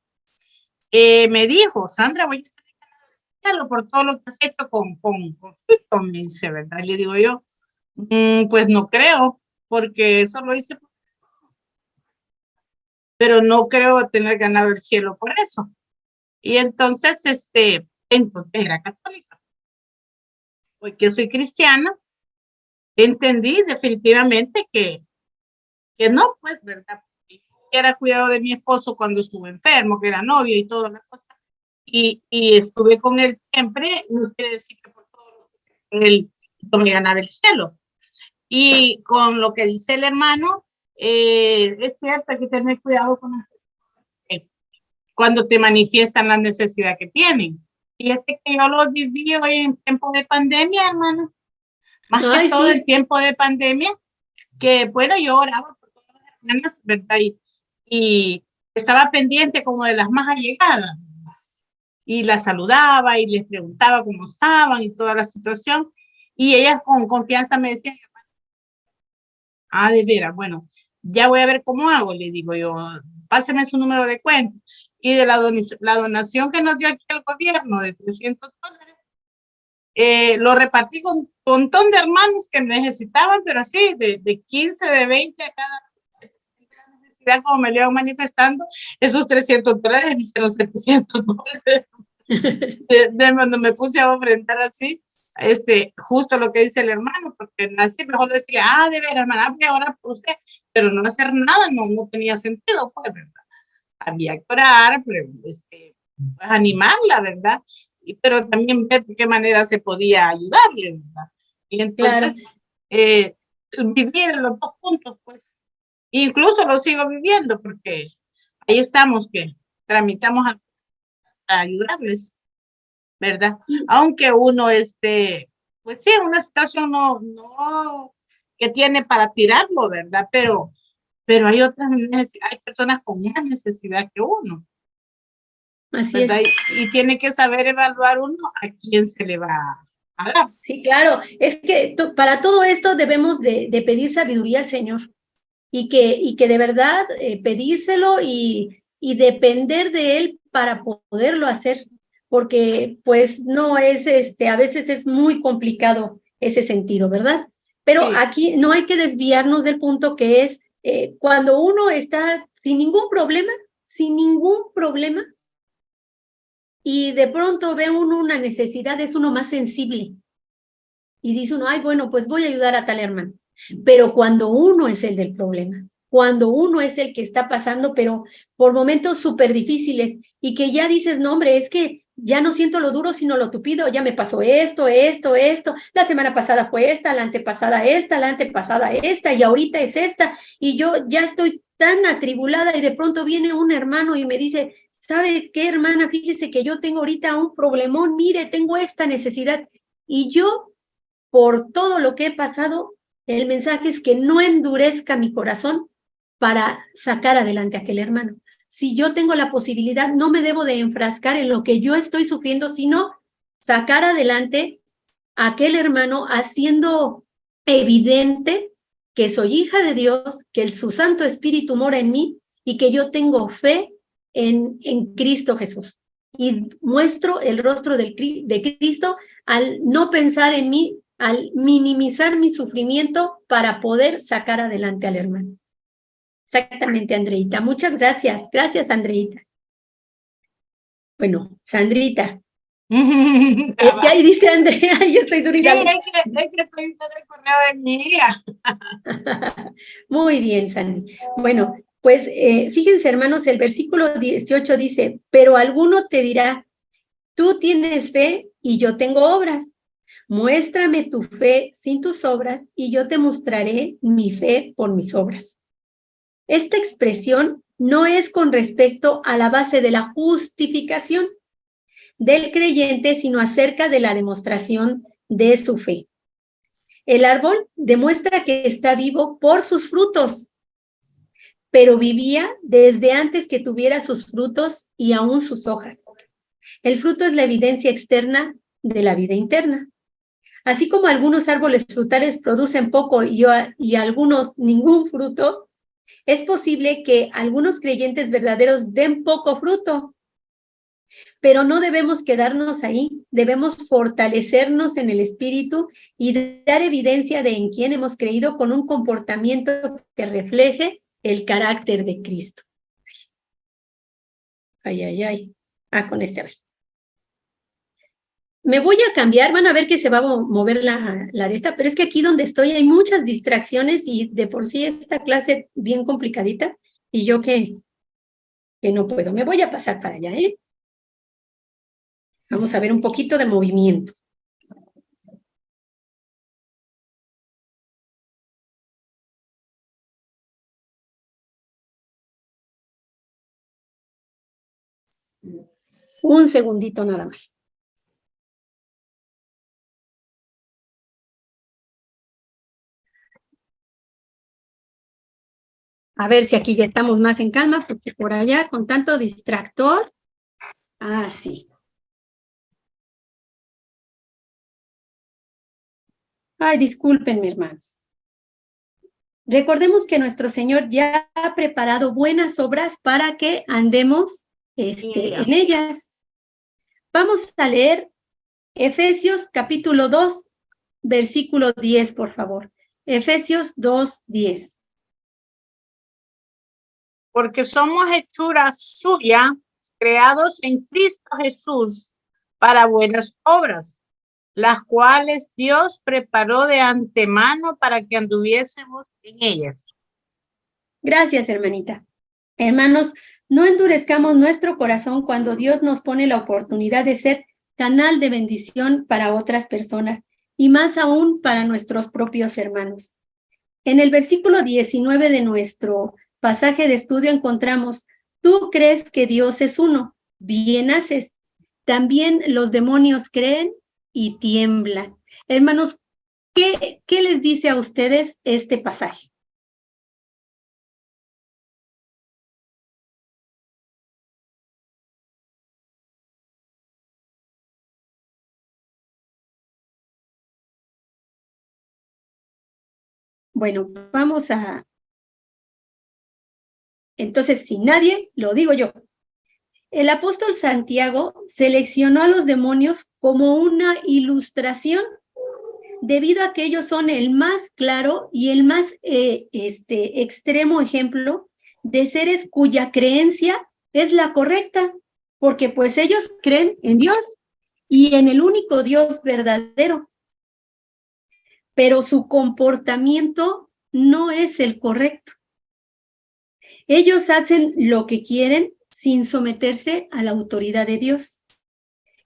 me dijo, Sandra, voy a hacerlo por todo lo que has hecho con me dice, ¿verdad? Y le digo yo, pues no creo, porque eso lo hice, pero no creo tener ganado el cielo por eso. Y entonces, entonces era católica. Hoy que soy cristiana, entendí definitivamente que no, pues, ¿verdad? Era cuidado de mi esposo cuando estuvo enfermo, que era novio y toda la cosa. Y estuve con él siempre, no quiere decir que por todo él no me ganaba el cielo. Y con lo que dice el hermano, es cierto, hay que tener cuidado con cuando te manifiestan la necesidad que tienen. Y es que yo lo viví hoy en tiempo de pandemia, hermano. Más que todo el tiempo de pandemia, que bueno, yo oraba por todas las hermanas, ¿verdad? Y estaba pendiente como de las más allegadas. Y las saludaba y les preguntaba cómo estaban y toda la situación. Y ellas con confianza me decían, de veras, bueno, ya voy a ver cómo hago, le digo yo, páseme su número de cuenta. Y de la donación que nos dio aquí el gobierno de $300, lo repartí con un montón de hermanos que necesitaban, pero así, de 15, de 20 a cada necesidad, como me lo iban manifestando, esos $300 me hicieron $700. Cuando me puse a enfrentar así, justo lo que dice el hermano, porque así mejor decirle, de ver, hermana, voy a orar por usted, pero no hacer nada, no tenía sentido, pues, ¿verdad? Había que orar, pero, pues, animarla, ¿verdad? Pero también ver de qué manera se podía ayudarle, ¿verdad? Y entonces, vivir en los 2 puntos, pues, incluso lo sigo viviendo, porque ahí estamos, que tramitamos a ayudarles, ¿verdad? Aunque uno, pues sí, en una situación no que tiene para tirarlo, ¿verdad? Pero hay hay personas con más necesidad que uno. Así ¿verdad? es. Y tiene que saber evaluar uno a quién se le va a dar. Sí, claro. Es que para todo esto debemos de pedir sabiduría al Señor, y que de verdad pedírselo y depender de Él para poderlo hacer, porque pues no es, a veces es muy complicado ese sentido, ¿verdad? Pero sí, aquí no hay que desviarnos del punto que es cuando uno está sin ningún problema, y de pronto ve uno una necesidad, es uno más sensible. Y dice uno, bueno, pues voy a ayudar a tal hermano. Pero cuando uno es el del problema, cuando uno es el que está pasando, pero por momentos súper difíciles, y que ya dices, no, hombre, es que ya no siento lo duro, sino lo tupido, ya me pasó esto, la semana pasada fue esta, la antepasada esta, y ahorita es esta, y yo ya estoy tan atribulada, y de pronto viene un hermano y me dice, ¿sabe qué, hermana? Fíjese que yo tengo ahorita un problemón, mire, tengo esta necesidad, y yo, por todo lo que he pasado, el mensaje es que no endurezca mi corazón para sacar adelante a aquel hermano. Si yo tengo la posibilidad, no me debo de enfrascar en lo que yo estoy sufriendo, sino sacar adelante a aquel hermano haciendo evidente que soy hija de Dios, que su Santo Espíritu mora en mí y que yo tengo fe en Cristo Jesús. Y muestro el rostro de Cristo al no pensar en mí, al minimizar mi sufrimiento para poder sacar adelante al hermano. Exactamente, Andreita. Muchas gracias. Gracias, Andreita. Bueno, Sandrita. Es que ahí dice Andrea, yo estoy durita. Sí, es que estoy usando el correo de mi hija. Muy bien, Sandy. Bueno, pues fíjense, hermanos, el versículo 18 dice, pero alguno te dirá, tú tienes fe y yo tengo obras. Muéstrame tu fe sin tus obras y yo te mostraré mi fe por mis obras. Esta expresión no es con respecto a la base de la justificación del creyente, sino acerca de la demostración de su fe. El árbol demuestra que está vivo por sus frutos, pero vivía desde antes que tuviera sus frutos y aún sus hojas. El fruto es la evidencia externa de la vida interna. Así como algunos árboles frutales producen poco y algunos ningún fruto, es posible que algunos creyentes verdaderos den poco fruto. Pero no debemos quedarnos ahí, debemos fortalecernos en el espíritu y dar evidencia de en quién hemos creído con un comportamiento que refleje el carácter de Cristo. Ay, ay, ay. Con este, a ver. Me voy a cambiar, van a ver que se va a mover la de esta, pero es que aquí donde estoy hay muchas distracciones y de por sí esta clase bien complicadita y yo que no puedo. Me voy a pasar para allá, ¿eh? Vamos a ver un poquito de movimiento. Un segundito nada más. A ver si aquí ya estamos más en calma, porque por allá con tanto distractor. Sí. Ay, discúlpenme, hermanos. Recordemos que nuestro Señor ya ha preparado buenas obras para que andemos en ellas. Vamos a leer Efesios capítulo 2, versículo 10, por favor. Efesios 2, 10. Porque somos hechura suya, creados en Cristo Jesús para buenas obras, las cuales Dios preparó de antemano para que anduviésemos en ellas. Gracias, hermanita. Hermanos, no endurezcamos nuestro corazón cuando Dios nos pone la oportunidad de ser canal de bendición para otras personas y más aún para nuestros propios hermanos. En el versículo 19 de nuestro pasaje de estudio encontramos, tú crees que Dios es uno, bien haces. También los demonios creen y tiemblan. Hermanos, ¿qué les dice a ustedes este pasaje? Bueno, vamos a... Entonces, si nadie, lo digo yo. El apóstol Santiago seleccionó a los demonios como una ilustración debido a que ellos son el más claro y el más extremo ejemplo de seres cuya creencia es la correcta, porque pues ellos creen en Dios y en el único Dios verdadero, pero su comportamiento no es el correcto. Ellos hacen lo que quieren sin someterse a la autoridad de Dios.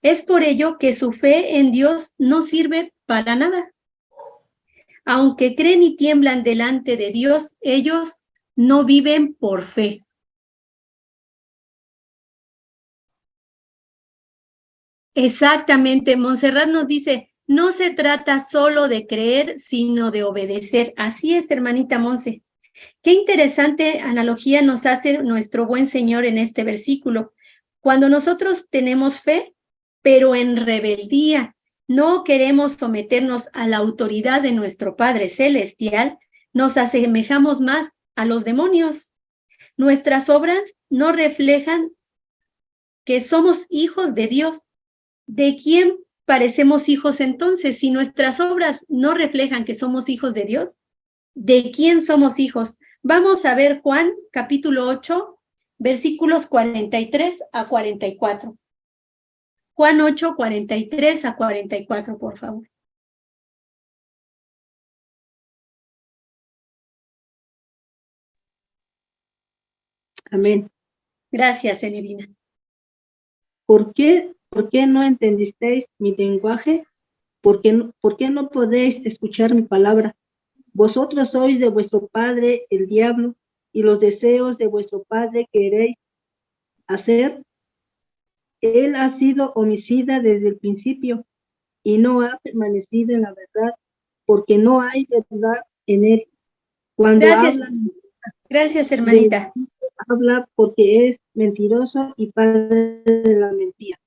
Es por ello que su fe en Dios no sirve para nada. Aunque creen y tiemblan delante de Dios, ellos no viven por fe. Exactamente, Montserrat nos dice, no se trata solo de creer, sino de obedecer. Así es, hermanita Monse. Qué interesante analogía nos hace nuestro buen Señor en este versículo. Cuando nosotros tenemos fe, pero en rebeldía, no queremos someternos a la autoridad de nuestro Padre Celestial, nos asemejamos más a los demonios. Nuestras obras no reflejan que somos hijos de Dios. ¿De quién parecemos hijos entonces? Si nuestras obras no reflejan que somos hijos de Dios, ¿de quién somos hijos? Vamos a ver Juan capítulo 8, versículos 43 a 44. Juan 8, 43 a 44, por favor. Amén. Gracias, Elevina. ¿Por qué no entendisteis mi lenguaje? ¿Por qué no podéis escuchar mi palabra? Vosotros sois de vuestro padre el diablo, y los deseos de vuestro padre queréis hacer. Él ha sido homicida desde el principio y no ha permanecido en la verdad, porque no hay verdad en él. Cuando Gracias, hermanita. Habla porque es mentiroso y padre de la mentira.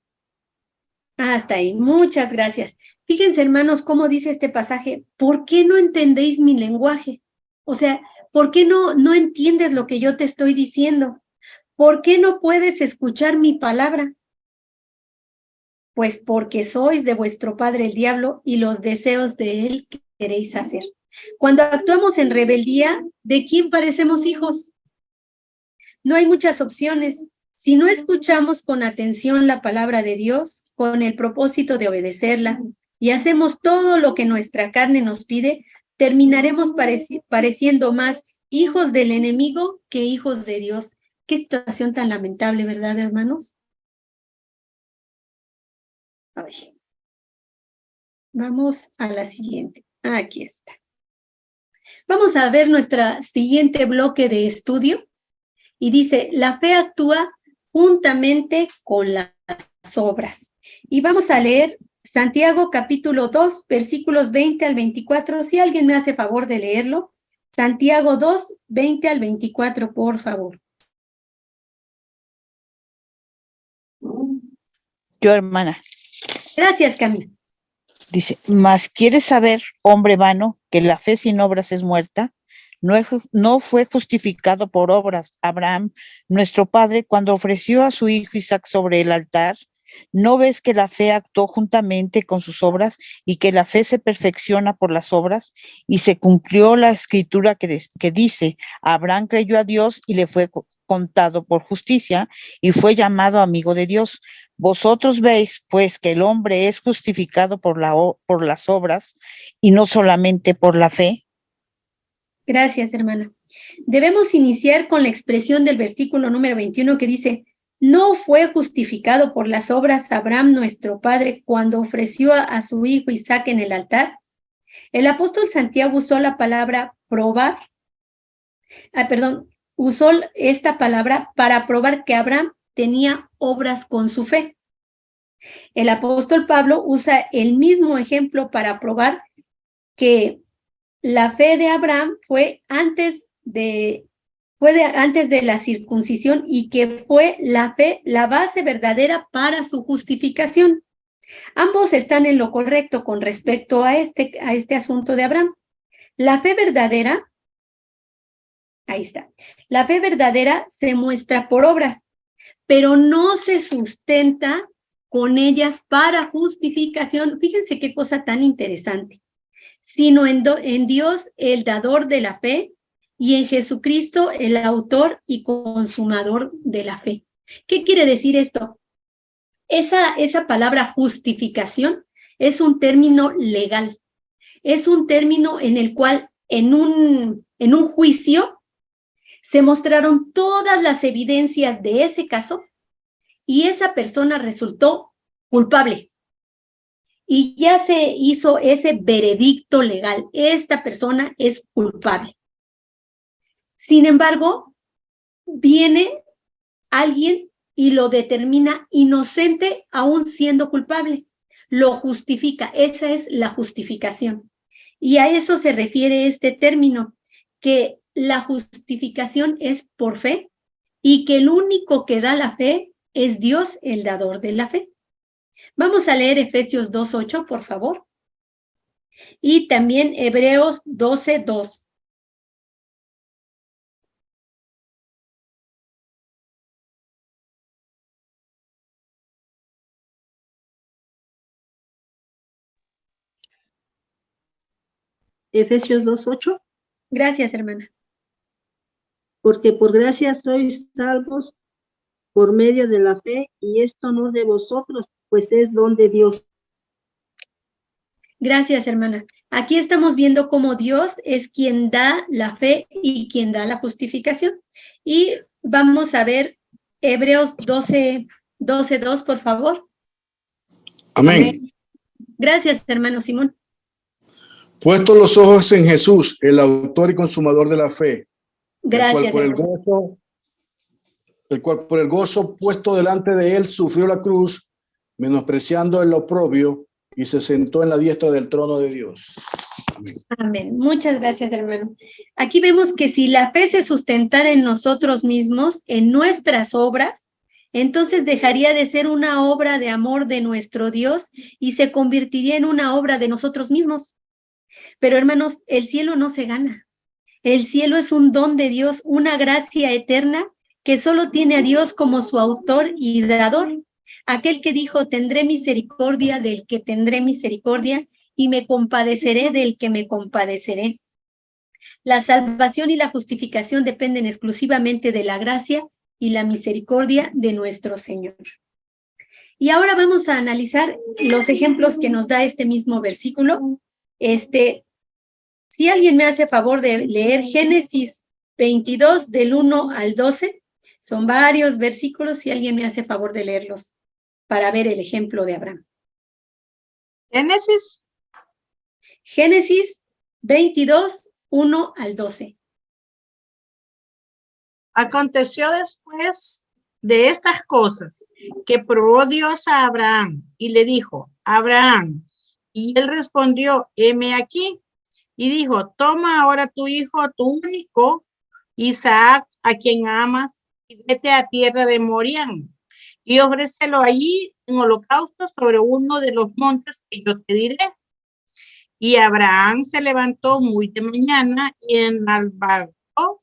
Hasta ahí, muchas gracias. Fíjense, hermanos, cómo dice este pasaje, ¿por qué no entendéis mi lenguaje? O sea, ¿por qué no entiendes lo que yo te estoy diciendo? ¿Por qué no puedes escuchar mi palabra? Pues porque sois de vuestro padre el diablo y los deseos de él queréis hacer. Cuando actuamos en rebeldía, ¿de quién parecemos hijos? No hay muchas opciones. Si no escuchamos con atención la palabra de Dios, con el propósito de obedecerla, y hacemos todo lo que nuestra carne nos pide, terminaremos pareciendo más hijos del enemigo que hijos de Dios. Qué situación tan lamentable, ¿verdad, hermanos? Ay. Vamos a la siguiente. Aquí está. Vamos a ver nuestro siguiente bloque de estudio. Y dice, la fe actúa juntamente con las obras. Y vamos a leer Santiago capítulo 2, versículos 20 al 24. Si alguien me hace favor de leerlo. Santiago 2, 20 al 24, por favor. Yo, hermana. Gracias, Camila. Dice, ¿mas quieres saber, hombre vano, que la fe sin obras es muerta? No fue justificado por obras Abraham, nuestro padre, cuando ofreció a su hijo Isaac sobre el altar. ¿No ves que la fe actuó juntamente con sus obras y que la fe se perfecciona por las obras? Y se cumplió la escritura que dice, Abraham creyó a Dios y le fue contado por justicia y fue llamado amigo de Dios. Vosotros veis, pues, que el hombre es justificado por las obras y no solamente por la fe. Gracias, hermana. Debemos iniciar con la expresión del versículo número 21 que dice, no fue justificado por las obras Abraham, nuestro padre, cuando ofreció a su hijo Isaac en el altar. El apóstol Santiago usó la palabra probar, usó esta palabra para probar que Abraham tenía obras con su fe. El apóstol Pablo usa el mismo ejemplo para probar que la fe de Abraham fue antes de la circuncisión y que fue la fe la base verdadera para su justificación. Ambos están en lo correcto con respecto a este asunto de Abraham. La fe verdadera, ahí está, la fe verdadera se muestra por obras, pero no se sustenta con ellas para justificación. Fíjense qué cosa tan interesante. Sino en Dios, el dador de la fe, y en Jesucristo, el autor y consumador de la fe. ¿Qué quiere decir esto? Esa palabra justificación es un término legal. Es un término en el cual en un juicio se mostraron todas las evidencias de ese caso y esa persona resultó culpable. Y ya se hizo ese veredicto legal. Esta persona es culpable. Sin embargo, viene alguien y lo determina inocente aún siendo culpable. Lo justifica. Esa es la justificación. Y a eso se refiere este término, que la justificación es por fe y que el único que da la fe es Dios, el dador de la fe. Vamos a leer Efesios 2:8, por favor. Y también Hebreos 12:2. Efesios 2:8. Gracias, hermana. Porque por gracia sois salvos por medio de la fe, y esto no de vosotros, pues es don de Dios. Gracias, hermana. Aquí estamos viendo cómo Dios es quien da la fe y quien da la justificación. Y vamos a ver Hebreos 12:2, por favor. Amén. Gracias, hermano Simón. Puestos los ojos en Jesús, el autor y consumador de la fe, Gracias, el cual por el gozo puesto delante de él sufrió la cruz, menospreciando el oprobio, y se sentó en la diestra del trono de Dios. Amén. Amén. Muchas gracias, hermano. Aquí vemos que si la fe se sustentara en nosotros mismos, en nuestras obras, entonces dejaría de ser una obra de amor de nuestro Dios y se convertiría en una obra de nosotros mismos. Pero, hermanos, el cielo no se gana. El cielo es un don de Dios, una gracia eterna que solo tiene a Dios como su autor y dador. Aquel que dijo, tendré misericordia del que tendré misericordia y me compadeceré del que me compadeceré. La salvación y la justificación dependen exclusivamente de la gracia y la misericordia de nuestro Señor. Y ahora vamos a analizar los ejemplos que nos da este mismo versículo. Si alguien me hace favor de leer Génesis 22 del 1 al 12, son varios versículos, si alguien me hace favor de leerlos para ver el ejemplo de Abraham. Génesis 22, 1 al 12. Aconteció después de estas cosas que probó Dios a Abraham y le dijo, Abraham, y él respondió, heme aquí. Y dijo, toma ahora tu hijo, tu único, Isaac, a quien amas, y vete a tierra de Morián, y ofrécelo allí en holocausto sobre uno de los montes que yo te diré. Y Abraham se levantó muy de mañana y enalbardó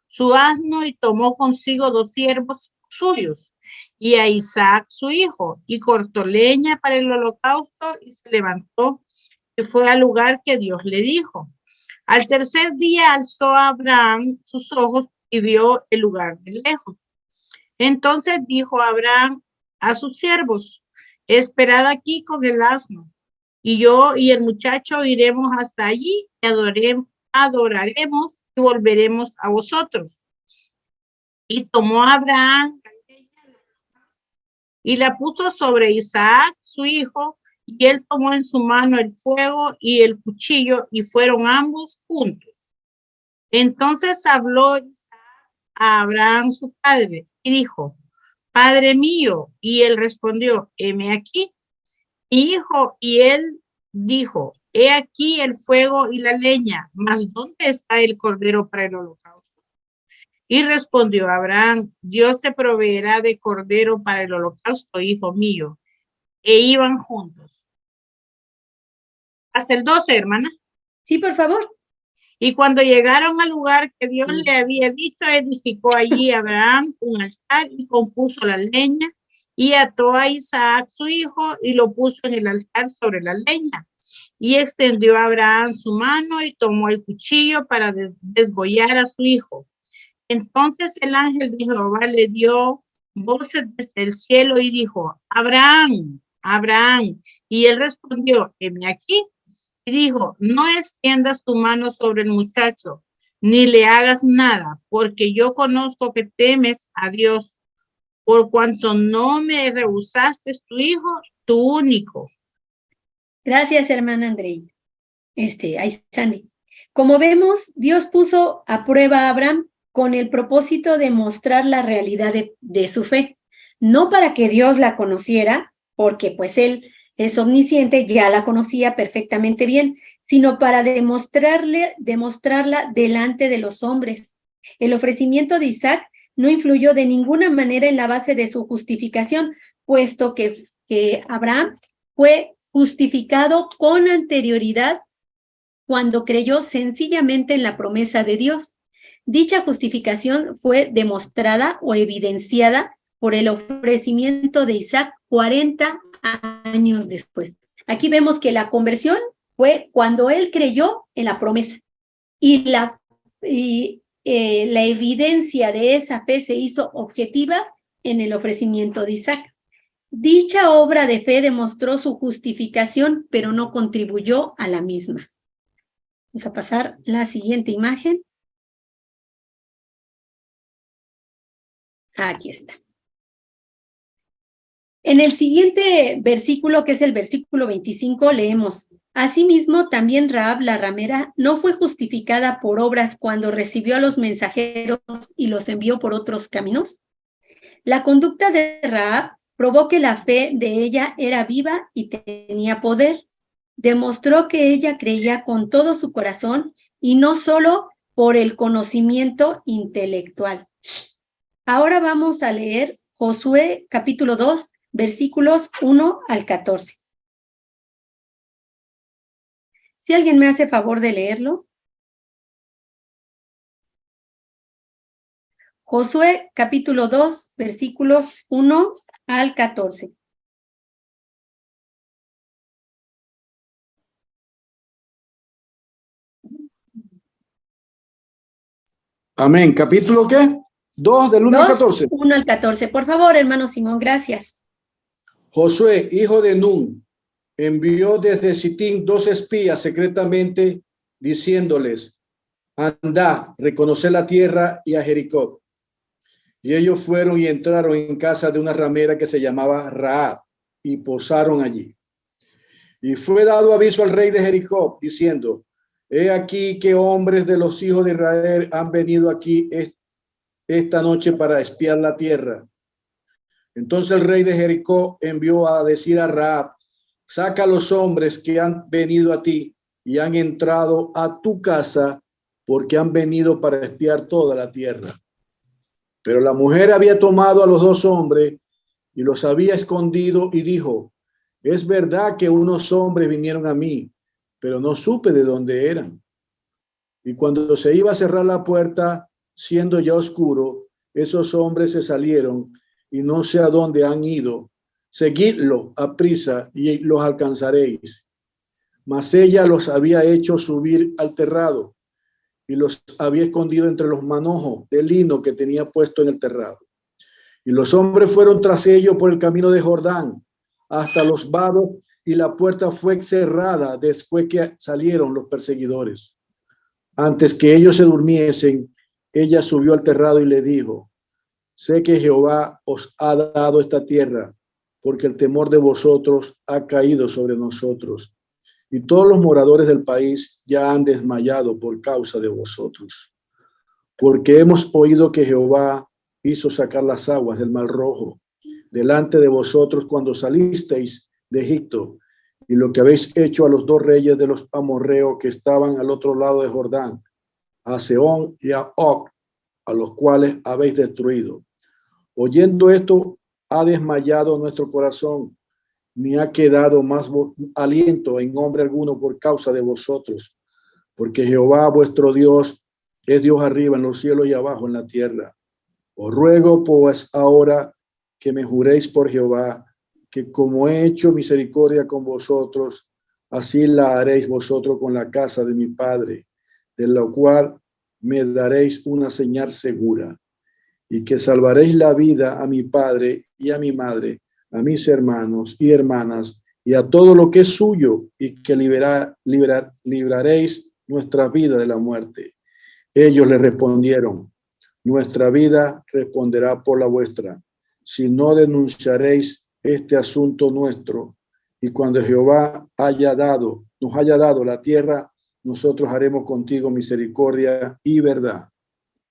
su asno y tomó consigo 2 siervos suyos y a Isaac su hijo, y cortó leña para el holocausto y se levantó y fue al lugar que Dios le dijo. Al tercer día alzó Abraham sus ojos y vio el lugar de lejos. Entonces dijo Abraham a sus siervos, esperad aquí con el asno, y yo y el muchacho iremos hasta allí y adoraremos y volveremos a vosotros. Y tomó Abraham y la puso sobre Isaac, su hijo, y él tomó en su mano el fuego y el cuchillo, y fueron ambos juntos. Entonces habló a Abraham su padre, y dijo, Padre mío, y él respondió, heme aquí, hijo, y él dijo, he aquí el fuego y la leña, mas ¿dónde está el cordero para el holocausto? Y respondió Abraham, Dios se proveerá de cordero para el holocausto, hijo mío. E iban juntos. Hasta el 12, hermana. Sí, por favor. Y cuando llegaron al lugar que Dios le había dicho, edificó allí Abraham un altar y compuso la leña y ató a Isaac su hijo y lo puso en el altar sobre la leña. Y extendió a Abraham su mano y tomó el cuchillo para desgollar a su hijo. Entonces el ángel de Jehová le dio voces desde el cielo y dijo, Abraham, Abraham. Y él respondió, heme aquí. Y dijo, no extiendas tu mano sobre el muchacho, ni le hagas nada, porque yo conozco que temes a Dios, por cuanto no me rehusaste tu hijo, tu único. Gracias, hermana Andrei. Ahí sale. Como vemos, Dios puso a prueba a Abraham con el propósito de mostrar la realidad de su fe, no para que Dios la conociera, porque pues él es omnisciente, ya la conocía perfectamente bien, sino para demostrarla delante de los hombres. El ofrecimiento de Isaac no influyó de ninguna manera en la base de su justificación, puesto que que Abraham fue justificado con anterioridad cuando creyó sencillamente en la promesa de Dios. Dicha justificación fue demostrada o evidenciada por el ofrecimiento de Isaac 40 años después. Aquí vemos que la conversión fue cuando él creyó en la promesa y la evidencia de esa fe se hizo objetiva en el ofrecimiento de Isaac. Dicha obra de fe demostró su justificación, pero no contribuyó a la misma. Vamos a pasar la siguiente imagen. Aquí está. En el siguiente versículo, que es el versículo 25, leemos: Asimismo, también Rahab la ramera no fue justificada por obras cuando recibió a los mensajeros y los envió por otros caminos. La conducta de Rahab probó que la fe de ella era viva y tenía poder. Demostró que ella creía con todo su corazón y no solo por el conocimiento intelectual. Ahora vamos a leer Josué capítulo 2, versículos 1 al 14. Si alguien me hace favor de leerlo. Josué capítulo 2, versículos 1 al 14. Amén. ¿Capítulo qué? 2 del 1 al 14. 1 al 14. Por favor, hermano Simón, gracias. Josué, hijo de Nun, envió desde Sitín 2 espías secretamente, diciéndoles: Andad, reconoced la tierra y a Jericó. Y ellos fueron y entraron en casa de una ramera que se llamaba Rahab, y posaron allí. Y fue dado aviso al rey de Jericó, diciendo: He aquí que hombres de los hijos de Israel han venido aquí esta noche para espiar la tierra. Entonces el rey de Jericó envió a decir a Rahab: Saca a los hombres que han venido a ti y han entrado a tu casa, porque han venido para espiar toda la tierra. Pero la mujer había tomado a los 2 hombres y los había escondido y dijo: Es verdad que unos hombres vinieron a mí, pero no supe de dónde eran. Y cuando se iba a cerrar la puerta, siendo ya oscuro, esos hombres se salieron y no sé a dónde han ido. Seguidlo a prisa y los alcanzaréis. Mas ella los había hecho subir al terrado y los había escondido entre los manojos de lino que tenía puesto en el terrado. Y los hombres fueron tras ellos por el camino de Jordán hasta los vados, y la puerta fue cerrada después que salieron los perseguidores. Antes que ellos se durmiesen, ella subió al terrado y le dijo: Sé que Jehová os ha dado esta tierra, porque el temor de vosotros ha caído sobre nosotros, y todos los moradores del país ya han desmayado por causa de vosotros. Porque hemos oído que Jehová hizo sacar las aguas del Mar Rojo delante de vosotros cuando salisteis de Egipto, y lo que habéis hecho a los 2 reyes de los amorreos que estaban al otro lado de Jordán, a Sehón y a Og, a los cuales habéis destruido. Oyendo esto, ha desmayado nuestro corazón, ni ha quedado más aliento en hombre alguno por causa de vosotros, porque Jehová vuestro Dios es Dios arriba en los cielos y abajo en la tierra. Os ruego pues ahora que me juréis por Jehová, que como he hecho misericordia con vosotros, así la haréis vosotros con la casa de mi padre, de la cual me daréis una señal segura, y que salvaréis la vida a mi padre y a mi madre, a mis hermanos y hermanas, y a todo lo que es suyo, y que libraréis nuestra vida de la muerte. Ellos le respondieron: Nuestra vida responderá por la vuestra, si no denunciaréis este asunto nuestro, y cuando Jehová nos haya dado la tierra, nosotros haremos contigo misericordia y verdad.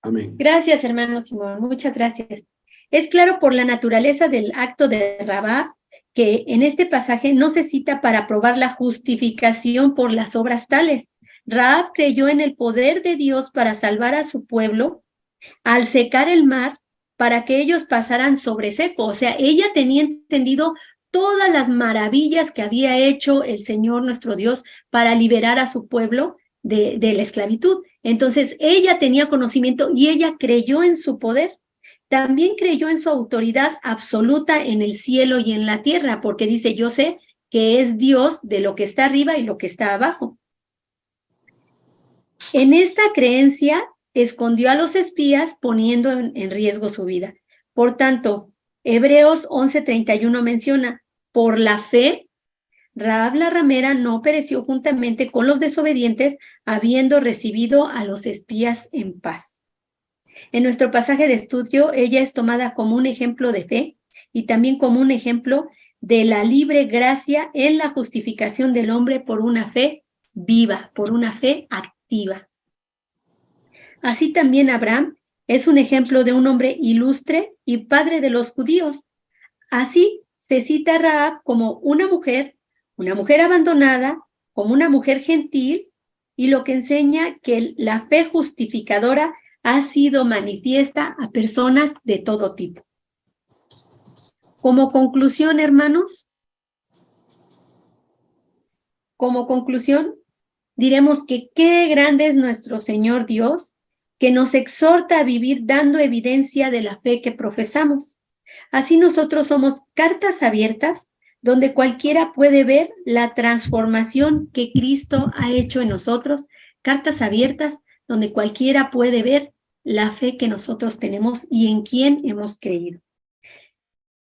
Amén. Gracias, hermano Simón, muchas gracias. Es claro por la naturaleza del acto de Rahab que en este pasaje no se cita para probar la justificación por las obras tales. Rahab creyó en el poder de Dios para salvar a su pueblo al secar el mar para que ellos pasaran sobre seco. O sea, ella tenía entendido todas las maravillas que había hecho el Señor nuestro Dios para liberar a su pueblo de la esclavitud. Entonces ella tenía conocimiento y ella creyó en su poder. También creyó en su autoridad absoluta en el cielo y en la tierra, porque dice, yo sé que es Dios de lo que está arriba y lo que está abajo. En esta creencia escondió a los espías poniendo en riesgo su vida. Por tanto, Hebreos 11:31 menciona, por la fe, Rahab la ramera no pereció juntamente con los desobedientes, habiendo recibido a los espías en paz. En nuestro pasaje de estudio, ella es tomada como un ejemplo de fe y también como un ejemplo de la libre gracia en la justificación del hombre por una fe viva, por una fe activa. Así también Abraham es un ejemplo de un hombre ilustre y padre de los judíos. Así se cita a Rahab como una mujer abandonada, como una mujer gentil, y lo que enseña que la fe justificadora ha sido manifiesta a personas de todo tipo. Como conclusión, hermanos, diremos que qué grande es nuestro Señor Dios, que nos exhorta a vivir dando evidencia de la fe que profesamos. Así nosotros somos cartas abiertas donde cualquiera puede ver la transformación que Cristo ha hecho en nosotros, cartas abiertas donde cualquiera puede ver la fe que nosotros tenemos y en quién hemos creído.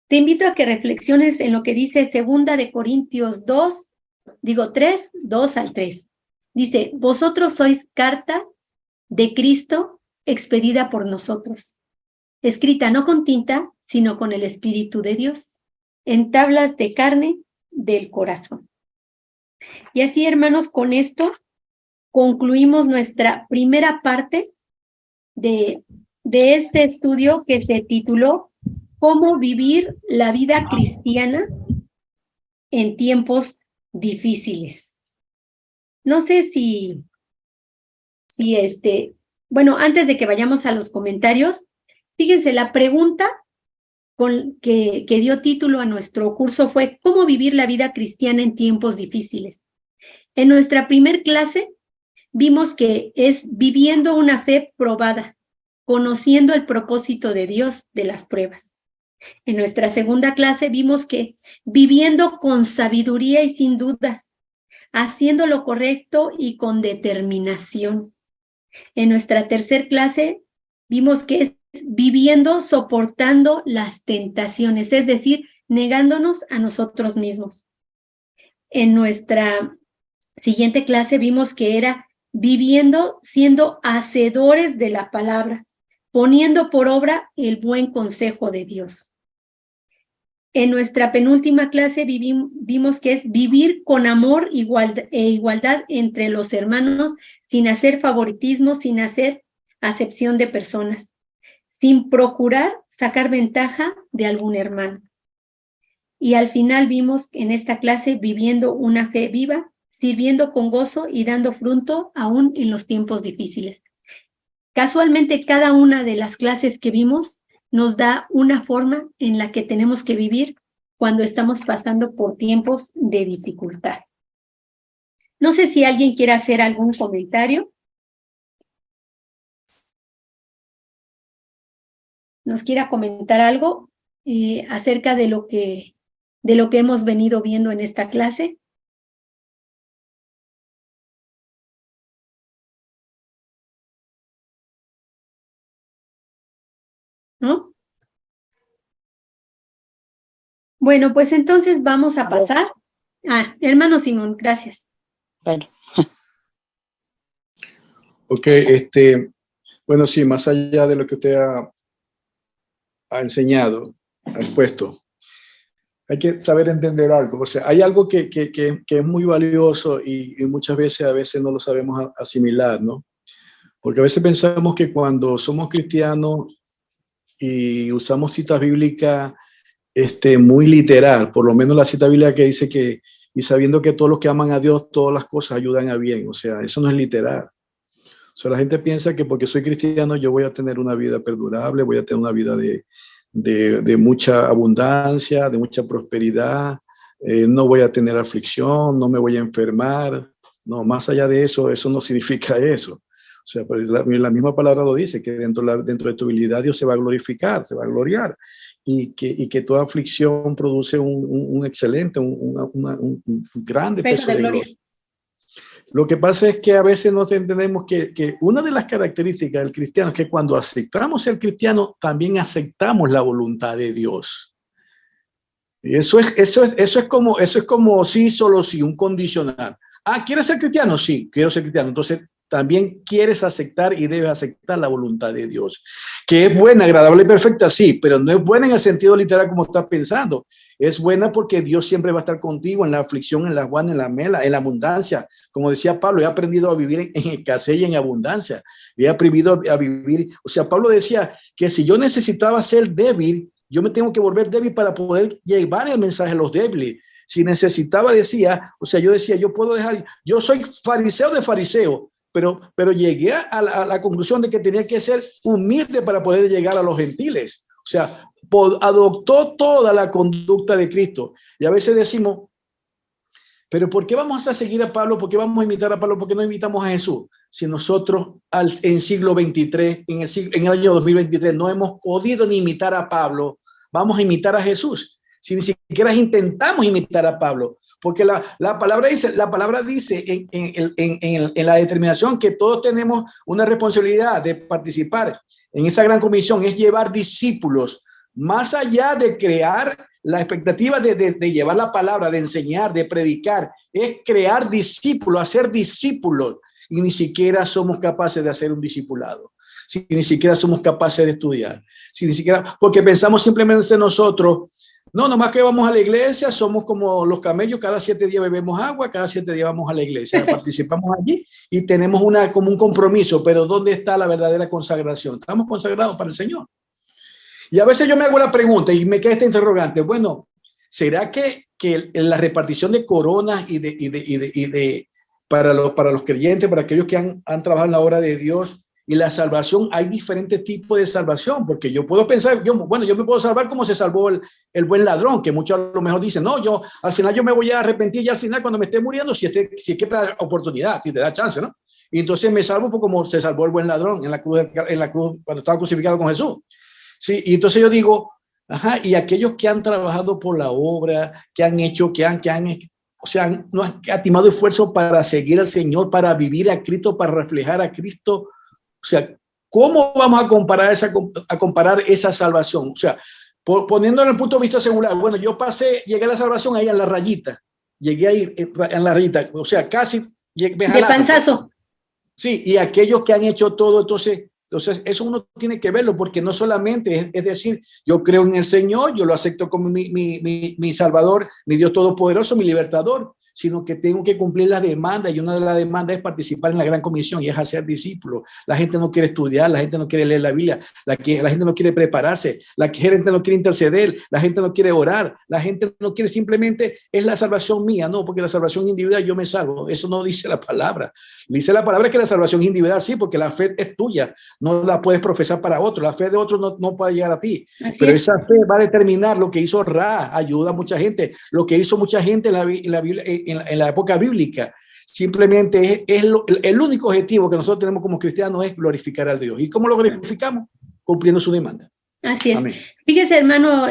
Te invito a que reflexiones en lo que dice 2 de Corintios 3, 2 al 3. Dice, vosotros sois carta de Cristo expedida por nosotros, escrita no con tinta, sino con el Espíritu de Dios, en tablas de carne del corazón. Y así, hermanos, con esto concluimos nuestra primera parte de este estudio que se tituló ¿Cómo vivir la vida cristiana en tiempos difíciles? No sé si bueno, antes de que vayamos a los comentarios, fíjense, la pregunta que dio título a nuestro curso fue ¿Cómo vivir la vida cristiana en tiempos difíciles? En nuestra primer clase vimos que es viviendo una fe probada, conociendo el propósito de Dios de las pruebas. En nuestra segunda clase vimos que viviendo con sabiduría y sin dudas, haciendo lo correcto y con determinación. En nuestra tercera clase vimos que es viviendo, soportando las tentaciones, es decir, negándonos a nosotros mismos. En nuestra siguiente clase vimos que era viviendo, siendo hacedores de la palabra, poniendo por obra el buen consejo de Dios. En nuestra penúltima clase vimos que es vivir con amor e igualdad entre los hermanos, sin hacer favoritismo, sin hacer acepción de personas, sin procurar sacar ventaja de algún hermano. Y al final vimos en esta clase viviendo una fe viva, sirviendo con gozo y dando fruto aún en los tiempos difíciles. Casualmente, cada una de las clases que vimos nos da una forma en la que tenemos que vivir cuando estamos pasando por tiempos de dificultad. No sé si alguien quiere hacer algún comentario. ¿Nos quiera comentar algo acerca de lo que hemos venido viendo en esta clase? ¿No? Bueno, pues entonces vamos a pasar. Hermano Simón, gracias. Bueno. Ok, bueno, sí, más allá de lo que usted ha enseñado, ha expuesto, hay que saber entender algo. O sea, hay algo que es muy valioso y muchas veces, a veces no lo sabemos asimilar, ¿no? Porque a veces pensamos que cuando somos cristianos y usamos citas bíblicas muy literal, por lo menos la cita bíblica que dice que, y sabiendo que todos los que aman a Dios, todas las cosas ayudan a bien. O sea, eso no es literal. O sea, la gente piensa que porque soy cristiano yo voy a tener una vida perdurable, voy a tener una vida de de mucha abundancia, de mucha prosperidad, no voy a tener aflicción, no me voy a enfermar. No, más allá de eso, eso no significa eso. O sea, pues la misma palabra lo dice, que dentro de tu habilidad Dios se va a glorificar, se va a gloriar, y que toda aflicción produce un excelente, un grande peso de gloria. Lo que pasa es que a veces no entendemos que una de las características del cristiano es que cuando aceptamos ser cristiano, también aceptamos la voluntad de Dios. Y eso es como sí, solo sí, un condicional. Ah, ¿quieres ser cristiano? Sí, quiero ser cristiano. Entonces, también quieres aceptar y debes aceptar la voluntad de Dios, que es buena, agradable y perfecta, sí, pero no es buena en el sentido literal como estás pensando. Es buena porque Dios siempre va a estar contigo en la aflicción, en la aguana, en la mela, en la abundancia. Como decía Pablo, he aprendido a vivir en escasez y en abundancia. He aprendido a vivir, o sea, Pablo decía que si yo necesitaba ser débil, yo me tengo que volver débil para poder llevar el mensaje a los débiles. Si necesitaba, decía, o sea, yo decía, yo puedo dejar, yo soy fariseo de fariseo, pero llegué a la conclusión de que tenía que ser humilde para poder llegar a los gentiles. O sea, adoptó toda la conducta de Cristo. Y a veces decimos, pero ¿por qué vamos a seguir a Pablo? ¿Por qué vamos a imitar a Pablo? ¿Por qué no imitamos a Jesús? Si nosotros en siglo 23, en el año 2023, no hemos podido ni imitar a Pablo, vamos a imitar a Jesús. Si ni siquiera intentamos imitar a Pablo, porque la palabra dice en la determinación que todos tenemos una responsabilidad de participar en esa gran comisión, es llevar discípulos, más allá de crear la expectativa de llevar la palabra, de enseñar, de predicar, es crear discípulos, hacer discípulos, y ni siquiera somos capaces de hacer un discipulado. Si ni siquiera somos capaces de estudiar, si ni siquiera, porque pensamos simplemente nosotros, no, nomás que vamos a la iglesia, somos como los camellos, cada 7 días bebemos agua, cada 7 días vamos a la iglesia, participamos allí y tenemos como un compromiso, pero ¿dónde está la verdadera consagración? Estamos consagrados para el Señor. Y a veces yo me hago la pregunta y me queda este interrogante, bueno, ¿será que la repartición de coronas para los creyentes, para aquellos que han trabajado en la obra de Dios, y la salvación, hay diferentes tipos de salvación? Porque yo puedo pensar, yo me puedo salvar como se salvó el buen ladrón, que muchos a lo mejor dicen, no, al final yo me voy a arrepentir y al final cuando me esté muriendo, si es que te da oportunidad, si te da chance, ¿no? Y entonces me salvo como se salvó el buen ladrón en la cruz cuando estaba crucificado con Jesús. Sí, y entonces yo digo, ajá, y aquellos que han trabajado por la obra, que han hecho, o sea, no han atimado esfuerzo para seguir al Señor, para vivir a Cristo, para reflejar a Cristo. O sea, ¿cómo vamos a comparar esa salvación? O sea, poniéndolo en el punto de vista secular, bueno, llegué a la salvación ahí en la rayita, llegué ahí en la rayita, o sea, casi de panzazo. Sí, y aquellos que han hecho todo, entonces eso uno tiene que verlo, porque no solamente es decir, yo creo en el Señor, yo lo acepto como mi Salvador, mi Dios Todopoderoso, mi Libertador, sino que tengo que cumplir las demandas, y una de las demandas es participar en la gran comisión y es hacer discípulos. La gente no quiere estudiar, la gente no quiere leer la Biblia, la gente no quiere prepararse, la gente no quiere interceder, la gente no quiere orar, la gente no quiere simplemente, es la salvación mía, no, porque la salvación individual yo me salvo, eso no dice la palabra. Dice la palabra que la salvación individual sí, porque la fe es tuya, no la puedes profesar para otro, la fe de otro no puede llegar a ti. Así pero es. Esa fe va a determinar lo que hizo Ra, ayuda a mucha gente, lo que hizo mucha gente en la Biblia, en la época bíblica. Simplemente el único objetivo que nosotros tenemos como cristianos es glorificar a Dios. ¿Y cómo lo glorificamos? Cumpliendo su demanda. Así es. Amén. Fíjese, hermano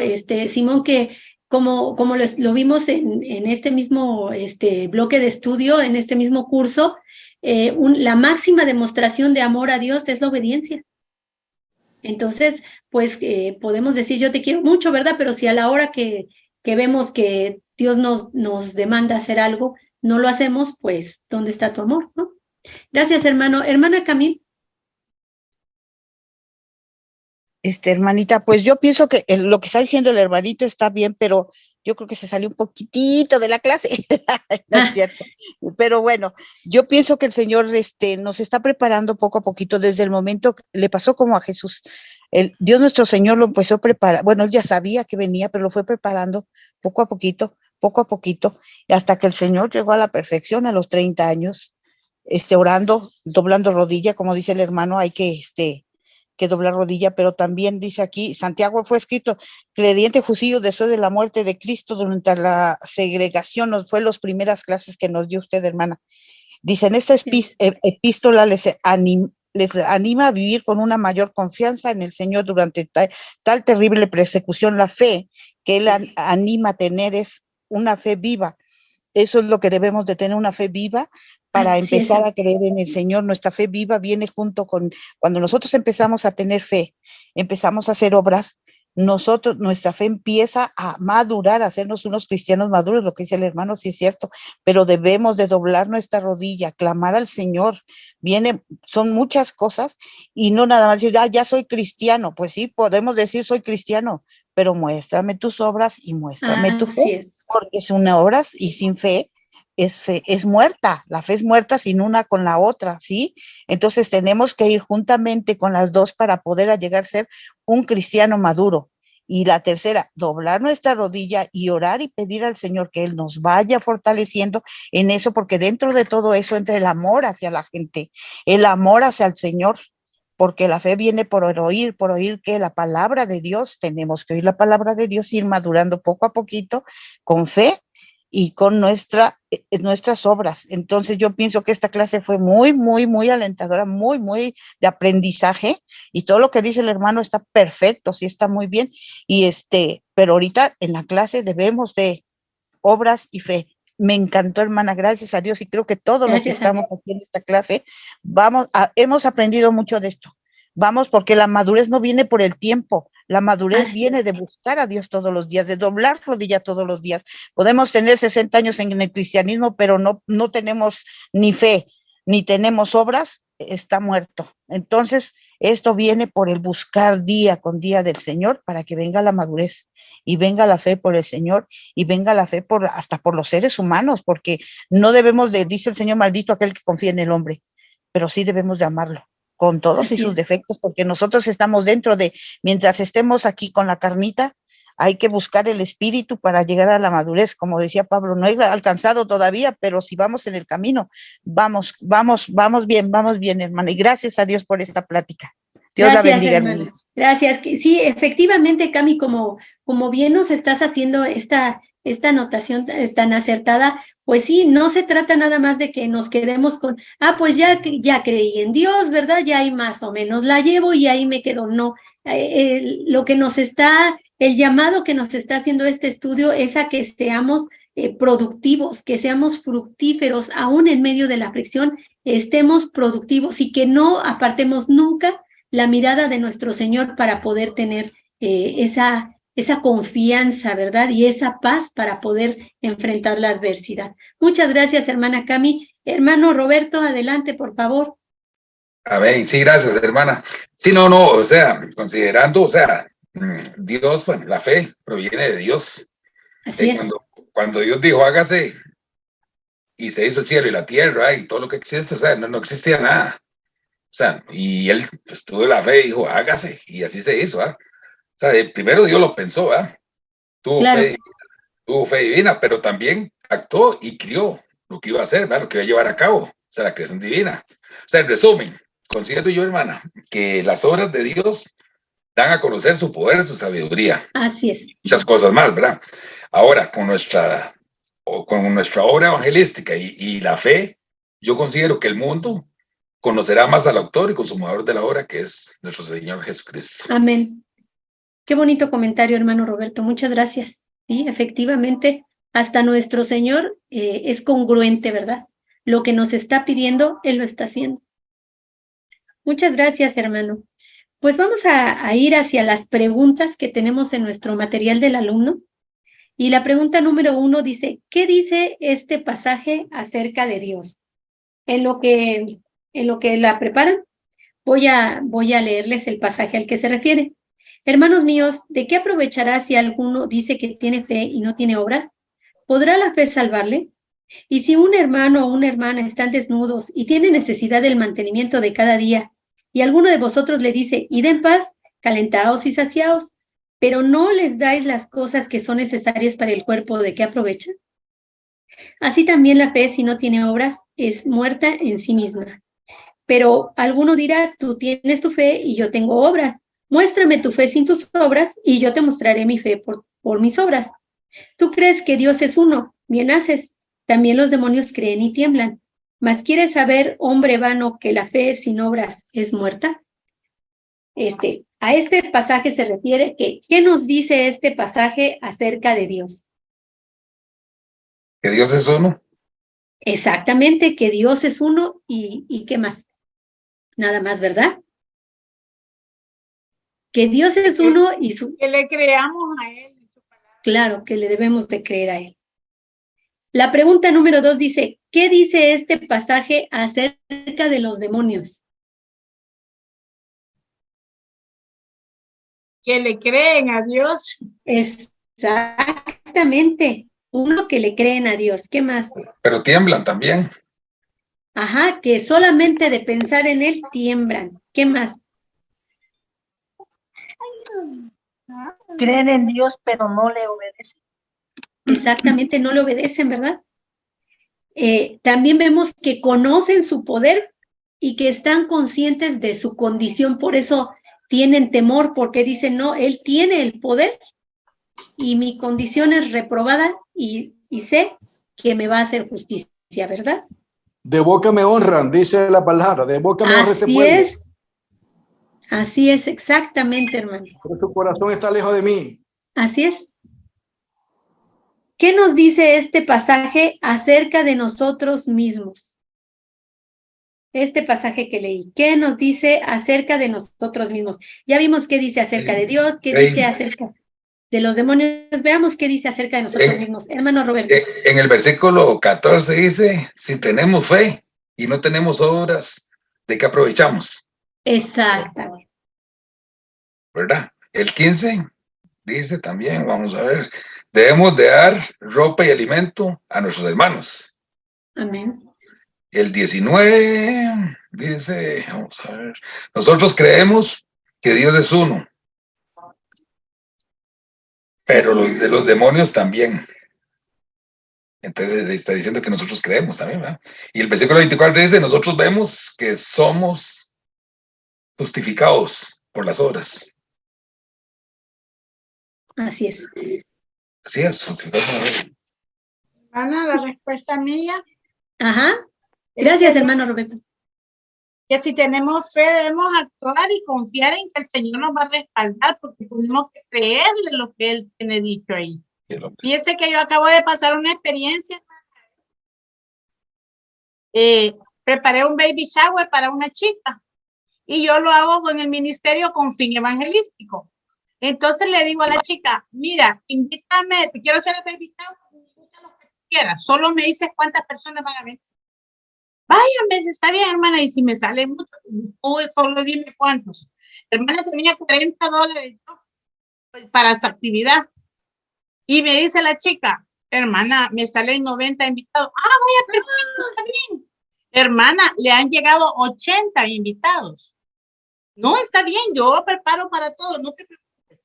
Simón, que como lo vimos en este mismo bloque de estudio, en este mismo curso, la máxima demostración de amor a Dios es la obediencia. Entonces, pues podemos decir, yo te quiero mucho, ¿verdad? Pero si a la hora que vemos que Dios nos demanda hacer algo, no lo hacemos, pues, ¿dónde está tu amor? ¿No? Gracias, hermano. Hermana Camil. Hermanita, pues yo pienso que lo que está diciendo el hermanito está bien, pero yo creo que se salió un poquitito de la clase, no es cierto. Pero bueno, yo pienso que el Señor nos está preparando poco a poquito desde el momento que le pasó como a Jesús. Dios nuestro Señor lo empezó a preparar, bueno, él ya sabía que venía, pero lo fue preparando poco a poquito, hasta que el Señor llegó a la perfección a los 30 años, orando, doblando rodilla, como dice el hermano, hay que que doblar rodilla, pero también dice aquí, Santiago fue escrito, creyente judío después de la muerte de Cristo durante la segregación, nos fue las primeras clases que nos dio usted, hermana. Dice, en esta epístola les anima a vivir con una mayor confianza en el Señor durante tal terrible persecución. La fe que él anima a tener es una fe viva. Eso es lo que debemos de tener, una fe viva para empezar a creer en el Señor. Nuestra fe viva viene junto con, cuando nosotros empezamos a tener fe, empezamos a hacer obras, nuestra fe empieza a madurar, a hacernos unos cristianos maduros, lo que dice el hermano, sí es cierto, pero debemos de doblar nuestra rodilla, clamar al Señor. Son muchas cosas, y no nada más decir, ya soy cristiano. Pues sí, podemos decir soy cristiano, pero muéstrame tus obras y muéstrame tu fe, porque sin obras y sin fe es muerta. La fe es muerta sin una con la otra, ¿sí? Entonces tenemos que ir juntamente con las dos para poder llegar a ser un cristiano maduro. Y la tercera, doblar nuestra rodilla y orar y pedir al Señor que Él nos vaya fortaleciendo en eso, porque dentro de todo eso entra el amor hacia la gente, el amor hacia el Señor, porque la fe viene por oír que la palabra de Dios, tenemos que oír la palabra de Dios, ir madurando poco a poquito con fe y con nuestras obras. Entonces yo pienso que esta clase fue muy, muy, muy alentadora, muy, muy de aprendizaje, y todo lo que dice el hermano está perfecto, sí está muy bien, pero ahorita en la clase debemos de obras y fe. Me encantó, hermana, gracias a Dios, y creo que todos los que estamos aquí en esta clase hemos aprendido mucho de esto. Vamos, porque la madurez no viene por el tiempo, la madurez viene de buscar a Dios todos los días, de doblar rodilla todos los días. Podemos tener 60 años en el cristianismo, pero no tenemos ni fe, ni tenemos obras, está muerto. Entonces, esto viene por el buscar día con día del Señor, para que venga la madurez y venga la fe por el Señor y venga la fe hasta por los seres humanos, porque no debemos dice el Señor, maldito aquel que confía en el hombre, pero sí debemos de amarlo con todos y sus defectos, porque nosotros estamos mientras estemos aquí con la carnita, hay que buscar el espíritu para llegar a la madurez. Como decía Pablo, no he alcanzado todavía, pero si vamos en el camino, vamos bien, hermana, y gracias a Dios por esta plática. Dios la bendiga, hermana. Gracias. Sí, efectivamente, Cami, como bien nos estás haciendo esta anotación tan acertada, pues sí, no se trata nada más de que nos quedemos con, pues ya creí en Dios, ¿verdad? Ya ahí más o menos la llevo y ahí me quedo. No, el llamado que nos está haciendo este estudio es a que seamos productivos, que seamos fructíferos, aún en medio de la aflicción, estemos productivos y que no apartemos nunca la mirada de nuestro Señor para poder tener esa confianza, ¿verdad? Y esa paz para poder enfrentar la adversidad. Muchas gracias, hermana Cami. Hermano Roberto, adelante, por favor. Amén. Sí, gracias, hermana. Sí, no, o sea, considerando, Dios, bueno, la fe proviene de Dios. Así es. Cuando Dios dijo, hágase, y se hizo el cielo y la tierra y todo lo que existe, no existía nada. Y él pues, tuvo la fe y dijo, hágase, y así se hizo, primero Dios lo pensó, tuvo fe divina, pero también actuó y crió lo que iba a hacer, lo que iba a llevar a cabo, la creación divina. En resumen, considero yo, hermana, que las obras de Dios dan a conocer su poder, su sabiduría. Así es. Muchas cosas más, ¿verdad? Ahora, con nuestra obra evangelística y la fe, yo considero que el mundo conocerá más al autor y consumador de la obra, que es nuestro Señor Jesucristo. Amén. Qué bonito comentario, hermano Roberto. Muchas gracias. Sí, efectivamente, hasta nuestro Señor es congruente, ¿verdad? Lo que nos está pidiendo, Él lo está haciendo. Muchas gracias, hermano. Pues vamos a ir hacia las preguntas que tenemos en nuestro material del alumno. Y la pregunta número 1 dice, ¿qué dice este pasaje acerca de Dios? En lo que la preparan, voy a leerles el pasaje al que se refiere. Hermanos míos, ¿de qué aprovechará si alguno dice que tiene fe y no tiene obras? ¿Podrá la fe salvarle? Y si un hermano o una hermana están desnudos y tienen necesidad del mantenimiento de cada día, y alguno de vosotros le dice, id en paz, calentaos y saciaos, pero no les dais las cosas que son necesarias para el cuerpo, ¿de qué aprovecha? Así también la fe, si no tiene obras, es muerta en sí misma. Pero alguno dirá, tú tienes tu fe y yo tengo obras. Muéstrame tu fe sin tus obras y yo te mostraré mi fe por mis obras. Tú crees que Dios es uno, bien haces. También los demonios creen y tiemblan. ¿Mas quieres saber, hombre vano, que la fe sin obras es muerta? A este pasaje se refiere que, ¿qué nos dice este pasaje acerca de Dios? Que Dios es uno. Exactamente, que Dios es uno y ¿qué más? Nada más, ¿verdad? Que Dios es uno y que le creamos a Él. Claro, que le debemos de creer a Él. La pregunta número 2 dice, ¿qué dice este pasaje acerca de los demonios? Que le creen a Dios. Exactamente, uno que le creen a Dios. ¿Qué más? Pero tiemblan también. Ajá, que solamente de pensar en Él tiemblan. ¿Qué más? Creen en Dios, pero no le obedecen. Exactamente, no le obedecen, ¿verdad? También vemos que conocen su poder y que están conscientes de su condición, por eso tienen temor, porque dicen, no, Él tiene el poder y mi condición es reprobada y sé que me va a hacer justicia, ¿verdad? De boca me honran, dice la palabra, de boca me honra este pueblo. Así es, exactamente, hermano. Pero su corazón está lejos de mí. Así es. ¿Qué nos dice este pasaje acerca de nosotros mismos? Este pasaje que leí, ¿qué nos dice acerca de nosotros mismos? Ya vimos qué dice acerca de Dios, qué dice acerca de los demonios. Veamos qué dice acerca de nosotros mismos. Hermano Roberto. En el versículo 14 dice, si tenemos fe y no tenemos obras, ¿de qué aprovechamos? Exactamente. ¿Verdad? El 15 dice también, vamos a ver, debemos de dar ropa y alimento a nuestros hermanos. Amén. El 19 dice, vamos a ver, nosotros creemos que Dios es uno, pero los de los demonios también. Entonces está diciendo que nosotros creemos también, ¿verdad? Y el versículo 24 dice, nosotros vemos que somos justificados por las obras. Así es. Así es, justificados por las obras. Ana, la respuesta mía. Ajá. Gracias, hermano Roberto. Que si tenemos fe debemos actuar y confiar en que el Señor nos va a respaldar porque tenemos que creerle lo que Él tiene dicho ahí. Fíjese que yo acabo de pasar una experiencia. Preparé un baby shower para una chica y yo lo hago con el ministerio con fin evangelístico. Entonces le digo a la chica, mira, invítame, te quiero hacer el baby shower, invita a los que quieras, solo me dices cuántas personas van a venir. Vaya, me dice, está bien, hermana, y si me sale mucho, solo dime cuántos. Hermana tenía $40 para esa actividad. Y me dice la chica, hermana, me salen 90 invitados. Ah, vaya, perfecto, está bien. Hermana, le han llegado 80 invitados. No, está bien, yo preparo para todo, no te preocupes.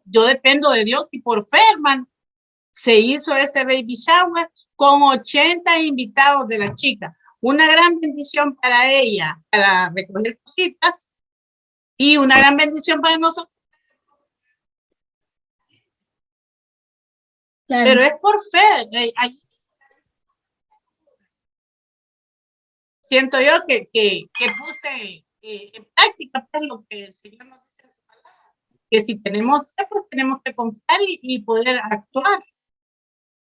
Yo dependo de Dios y por fe, hermano, se hizo ese baby shower con 80 invitados de la chica. Una gran bendición para ella, para recoger cositas, y una gran bendición para nosotros. Claro. Pero es por fe. Siento yo que puse en práctica pues, lo que el Señor nos dice, que si tenemos fe, pues tenemos que confiar y poder actuar,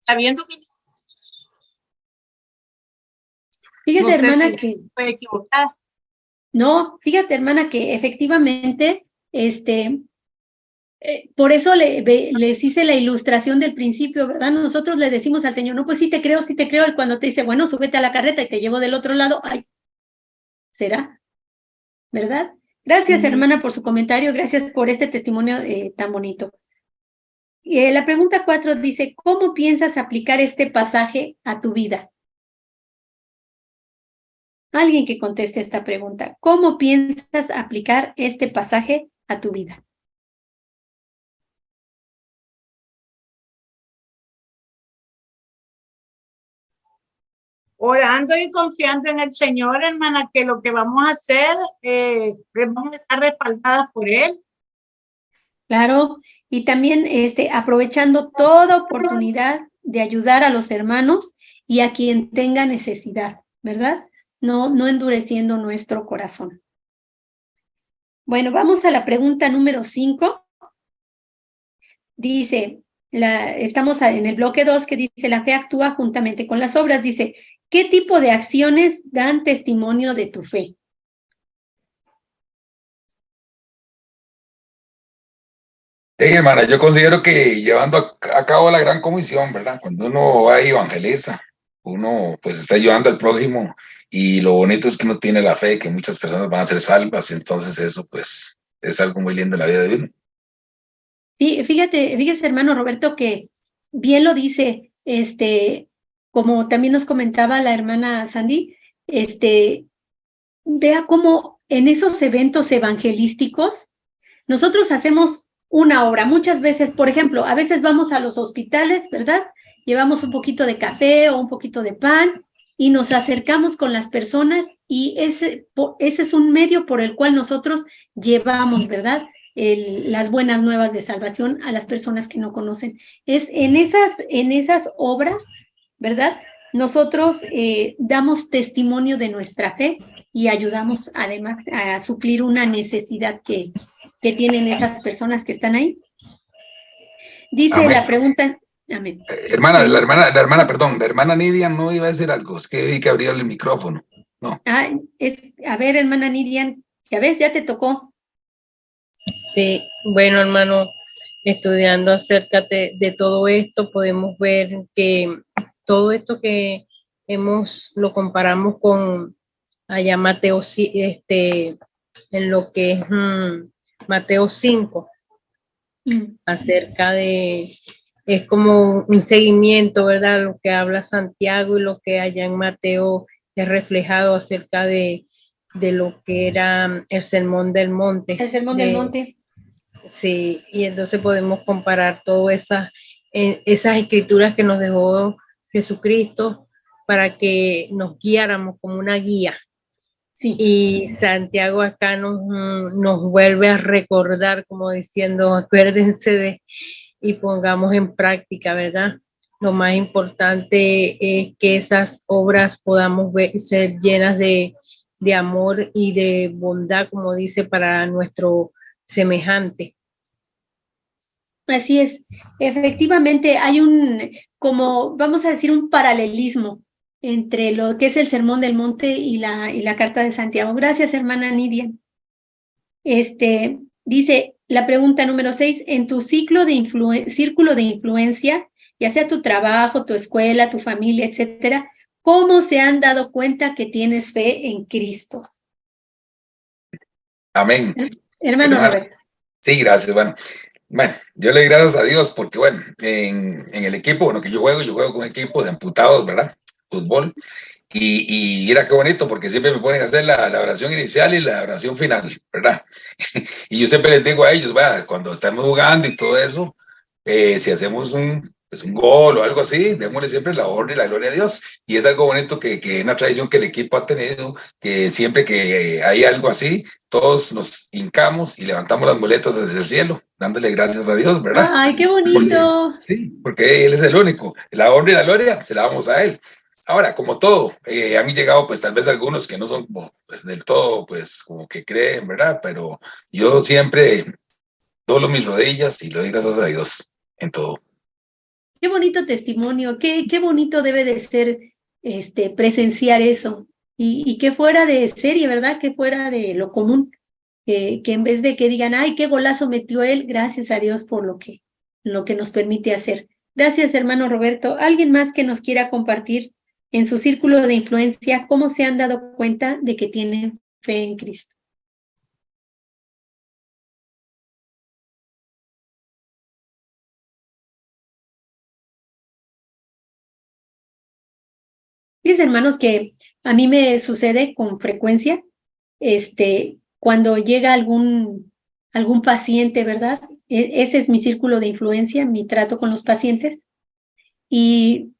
sabiendo que fíjese, no sé hermana, si que puede equivocar. No, fíjate, hermana, que efectivamente, por eso les hice la ilustración del principio, ¿verdad? Nosotros le decimos al Señor, no, pues sí te creo, y cuando te dice, bueno, súbete a la carreta y te llevo del otro lado, ay, ¿será? ¿Verdad? Gracias, hermana, por su comentario, gracias por este testimonio tan bonito. La pregunta 4 dice, ¿cómo piensas aplicar este pasaje a tu vida? Alguien que conteste esta pregunta. ¿Cómo piensas aplicar este pasaje a tu vida? orando y confiando en el Señor, hermana, que lo que vamos a hacer, vamos a estar respaldadas por Él. Claro, y también aprovechando toda oportunidad de ayudar a los hermanos y a quien tenga necesidad, ¿verdad? No endureciendo nuestro corazón. Bueno, vamos a la pregunta número 5. Dice, estamos en el bloque 2 que dice, la fe actúa juntamente con las obras. Dice, ¿qué tipo de acciones dan testimonio de tu fe? Hermana, yo considero que llevando a cabo la gran comisión, ¿verdad? Cuando uno va y evangeliza, uno pues está ayudando al prójimo y lo bonito es que uno tiene la fe, que muchas personas van a ser salvas, entonces eso pues es algo muy lindo en la vida de uno. Sí, fíjate, hermano Roberto, que bien lo dice, como también nos comentaba la hermana Sandy, vea cómo en esos eventos evangelísticos nosotros hacemos una obra. Muchas veces, por ejemplo, a veces vamos a los hospitales, ¿verdad? Llevamos un poquito de café o un poquito de pan y nos acercamos con las personas y ese es un medio por el cual nosotros llevamos, ¿verdad? Las buenas nuevas de salvación a las personas que no conocen. Es en esas obras, ¿verdad? Nosotros damos testimonio de nuestra fe y ayudamos además a suplir una necesidad que tienen esas personas que están ahí. Dice Amén. la pregunta, amén. Hermana, la hermana Nidia no iba a decir algo, es que vi que abrió el micrófono. No. A ver, hermana Nidia, ya ves, ya te tocó. Sí, bueno, hermano, estudiando acerca de todo esto, podemos ver que todo esto que lo comparamos con allá Mateo, en lo que es Mateo 5, acerca es como un seguimiento, ¿verdad? Lo que habla Santiago y lo que allá en Mateo es reflejado acerca de lo que era el Sermón del Monte. El Sermón del Monte. Sí, y entonces podemos comparar todas esas escrituras que nos dejó Jesucristo para que nos guiáramos como una guía. Sí. Y Santiago acá nos vuelve a recordar, como diciendo, acuérdense y pongamos en práctica, ¿verdad? Lo más importante es que esas obras podamos ser llenas de amor y de bondad, como dice, para nuestro semejante. Así es, efectivamente hay vamos a decir, un paralelismo entre lo que es el Sermón del Monte y la Carta de Santiago. Gracias, hermana Nidia. Dice la pregunta número 6, en tu círculo de influencia, ya sea tu trabajo, tu escuela, tu familia, etcétera, ¿cómo se han dado cuenta que tienes fe en Cristo? Amén. Hermano Roberto. Sí, gracias, bueno, yo le doy gracias a Dios porque, bueno, en el equipo, que yo juego con un equipo de amputados, ¿verdad? Fútbol. Y mira qué bonito, porque siempre me ponen a hacer la oración inicial y la oración final, ¿verdad? Y yo siempre les digo a ellos, ¿verdad? Cuando estamos jugando y todo eso, si hacemos un gol o algo así, démosle siempre la honra y la gloria a Dios. Y es algo bonito que es una tradición que el equipo ha tenido, que siempre que hay algo así, todos nos hincamos y levantamos las muletas hacia el cielo, dándole gracias a Dios, ¿verdad? ¡Ay, qué bonito! Porque Él es el único. La honra y la gloria se la damos a Él. Ahora, como todo, han llegado pues tal vez algunos que no son pues del todo pues como que creen, ¿verdad? Pero yo siempre doblo mis rodillas y le doy gracias a Dios en todo. Qué bonito testimonio, qué bonito debe de ser presenciar eso y que fuera de serie, ¿verdad? Que fuera de lo común, que en vez de que digan, ay, qué golazo metió él, gracias a Dios por lo que nos permite hacer. Gracias, hermano Roberto. ¿Alguien más que nos quiera compartir en su círculo de influencia cómo se han dado cuenta de que tienen fe en Cristo? Fíjense, hermanos, que a mí me sucede con frecuencia, cuando llega algún paciente, ¿verdad? Ese es mi círculo de influencia, mi trato con los pacientes. Y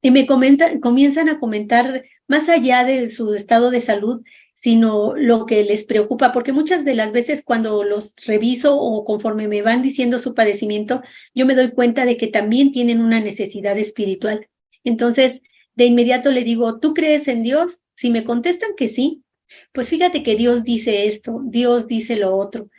y me comienzan a comentar más allá de su estado de salud, sino lo que les preocupa, porque muchas de las veces cuando los reviso o conforme me van diciendo su padecimiento, yo me doy cuenta de que también tienen una necesidad espiritual. Entonces, de inmediato le digo, ¿tú crees en Dios? Si me contestan que sí, pues fíjate que Dios dice esto, Dios dice lo otro.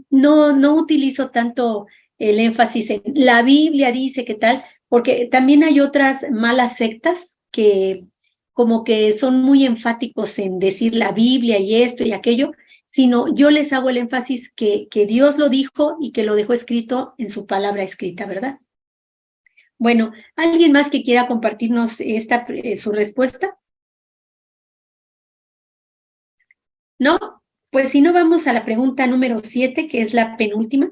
No utilizo tanto el énfasis en la Biblia dice que tal, porque también hay otras malas sectas que como que son muy enfáticos en decir la Biblia y esto y aquello, sino yo les hago el énfasis que Dios lo dijo y que lo dejó escrito en su palabra escrita, ¿verdad? Bueno, ¿alguien más que quiera compartirnos su respuesta? ¿No? Pues si no, vamos a la pregunta número 7, que es la penúltima.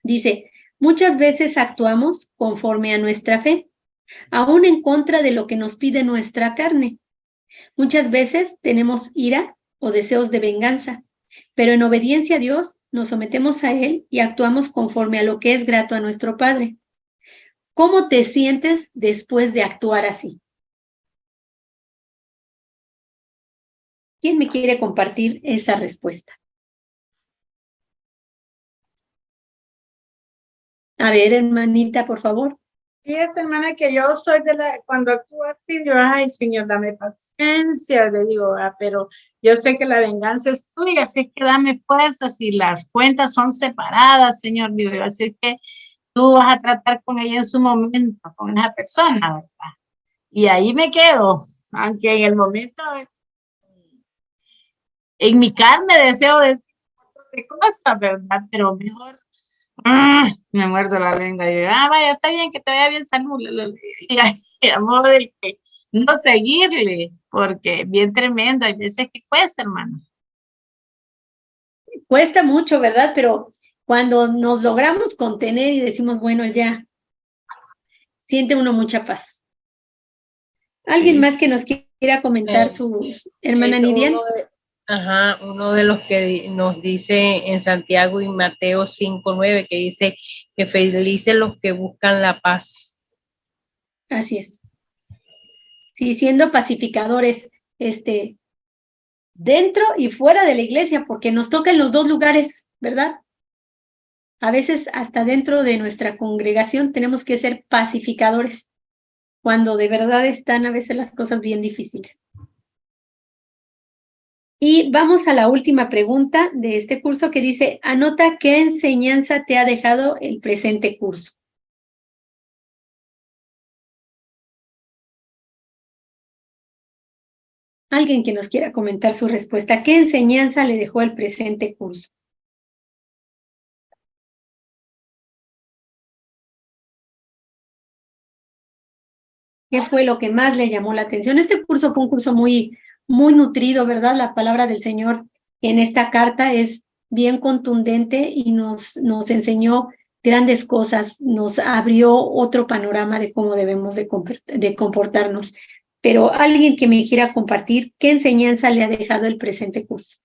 Dice, muchas veces actuamos conforme a nuestra fe, aún en contra de lo que nos pide nuestra carne. Muchas veces tenemos ira o deseos de venganza, pero en obediencia a Dios nos sometemos a Él y actuamos conforme a lo que es grato a nuestro Padre. ¿Cómo te sientes después de actuar así? ¿Quién me quiere compartir esa respuesta? A ver, hermanita, por favor. Sí, es hermana que yo soy cuando actúo así, yo, ay, Señor, dame paciencia, le digo, pero yo sé que la venganza es tuya, así es que dame fuerzas y las cuentas son separadas, Señor, digo yo, así es que tú vas a tratar con ella en su momento, con esa persona, ¿verdad? Y ahí me quedo, aunque en el momento, en mi carne deseo decir cosas, ¿verdad? Pero mejor me muerdo la lengua y digo, vaya, está bien, que te vaya bien, salud. Y a modo de que no seguirle, porque bien tremendo, hay veces que cuesta, hermano. Cuesta mucho, ¿verdad? Pero cuando nos logramos contener y decimos, bueno, ya, siente uno mucha paz. ¿Alguien más que nos quiera comentar su hermana Nidian? Uno de los que nos dice en Santiago y Mateo 5:9, que dice que felices los que buscan la paz. Así es. Sí, siendo pacificadores, dentro y fuera de la iglesia, porque nos toca en los dos lugares, ¿verdad? A veces hasta dentro de nuestra congregación tenemos que ser pacificadores, cuando de verdad están a veces las cosas bien difíciles. Y vamos a la última pregunta de este curso que dice, anota qué enseñanza te ha dejado el presente curso. Alguien que nos quiera comentar su respuesta. ¿Qué enseñanza le dejó el presente curso? ¿Qué fue lo que más le llamó la atención? Este curso fue un curso muy nutrido, ¿verdad? La palabra del Señor en esta carta es bien contundente y nos enseñó grandes cosas, nos abrió otro panorama de cómo debemos de comportarnos. Pero alguien que me quiera compartir, ¿qué enseñanza le ha dejado el presente curso?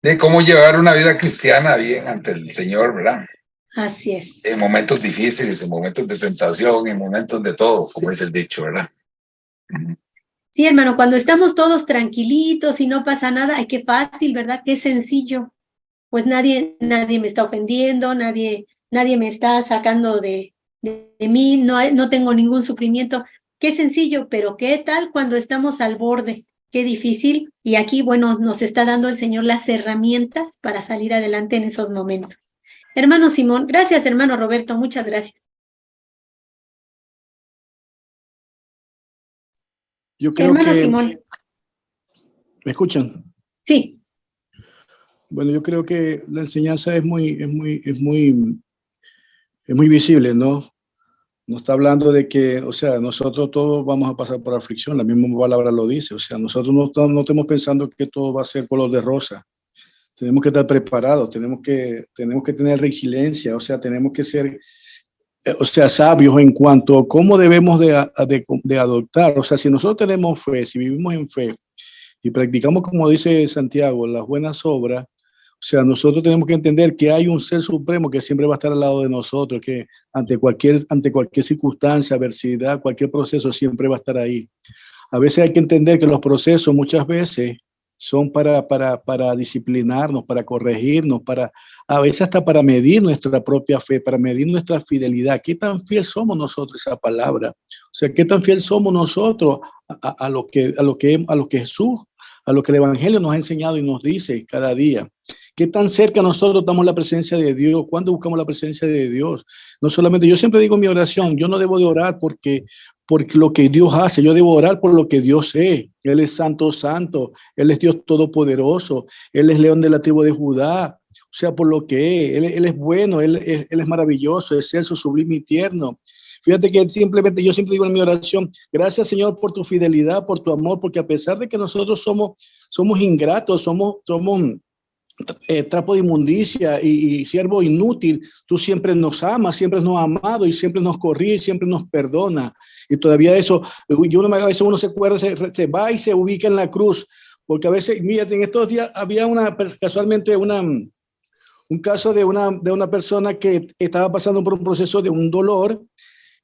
De cómo llevar una vida cristiana bien ante el Señor, ¿verdad? Así es. En momentos difíciles, en momentos de tentación, en momentos de todo, como es el dicho, ¿verdad? Sí, hermano, cuando estamos todos tranquilitos y no pasa nada, ay, qué fácil, ¿verdad? Qué sencillo. Pues nadie me está ofendiendo, nadie me está sacando de mí, no tengo ningún sufrimiento. Qué sencillo, pero ¿qué tal cuando estamos al borde? Qué difícil. Y aquí, bueno, nos está dando el Señor las herramientas para salir adelante en esos momentos. Hermano Simón, gracias, hermano Roberto, muchas gracias. Yo creo hermano que... Simón. ¿Me escuchan? Sí. Bueno, yo creo que la enseñanza es muy visible, ¿no? Nos está hablando de que, o sea, nosotros todos vamos a pasar por aflicción, la misma palabra lo dice, o sea, nosotros no estamos pensando que todo va a ser color de rosa. Tenemos que estar preparados, tenemos que tener resiliencia, o sea, tenemos que ser, sabios en cuanto a cómo debemos de adoptar. O sea, si nosotros tenemos fe, si vivimos en fe y practicamos, como dice Santiago, las buenas obras, O sea, nosotros tenemos que entender que hay un ser supremo que siempre va a estar al lado de nosotros, que ante cualquier circunstancia, adversidad, cualquier proceso, siempre va a estar ahí. A veces hay que entender que los procesos muchas veces son para disciplinarnos, para corregirnos, a veces hasta para medir nuestra propia fe, para medir nuestra fidelidad. ¿Qué tan fiel somos nosotros a esa palabra? O sea, ¿qué tan fiel somos nosotros a lo que Jesús, a lo que el Evangelio nos ha enseñado y nos dice cada día? ¿Qué tan cerca nosotros estamos la presencia de Dios? ¿Cuándo buscamos la presencia de Dios? No solamente, yo siempre digo en mi oración, yo no debo de orar porque lo que Dios hace, yo debo orar por lo que Dios es. Él es santo, santo, Él es Dios todopoderoso, Él es león de la tribu de Judá, o sea, por lo que Él es bueno, Él es maravilloso, excelso, sublime y tierno. Fíjate que yo siempre digo en mi oración, gracias Señor por tu fidelidad, por tu amor, porque a pesar de que nosotros somos ingratos, somos trapo de inmundicia y siervo inútil, tú siempre nos amas, siempre nos has amado y siempre nos corrige, siempre nos perdona. Y todavía eso, a veces uno se acuerda, se va y se ubica en la cruz, porque a veces, mira, en estos días había casualmente un caso de una persona que estaba pasando por un proceso de un dolor.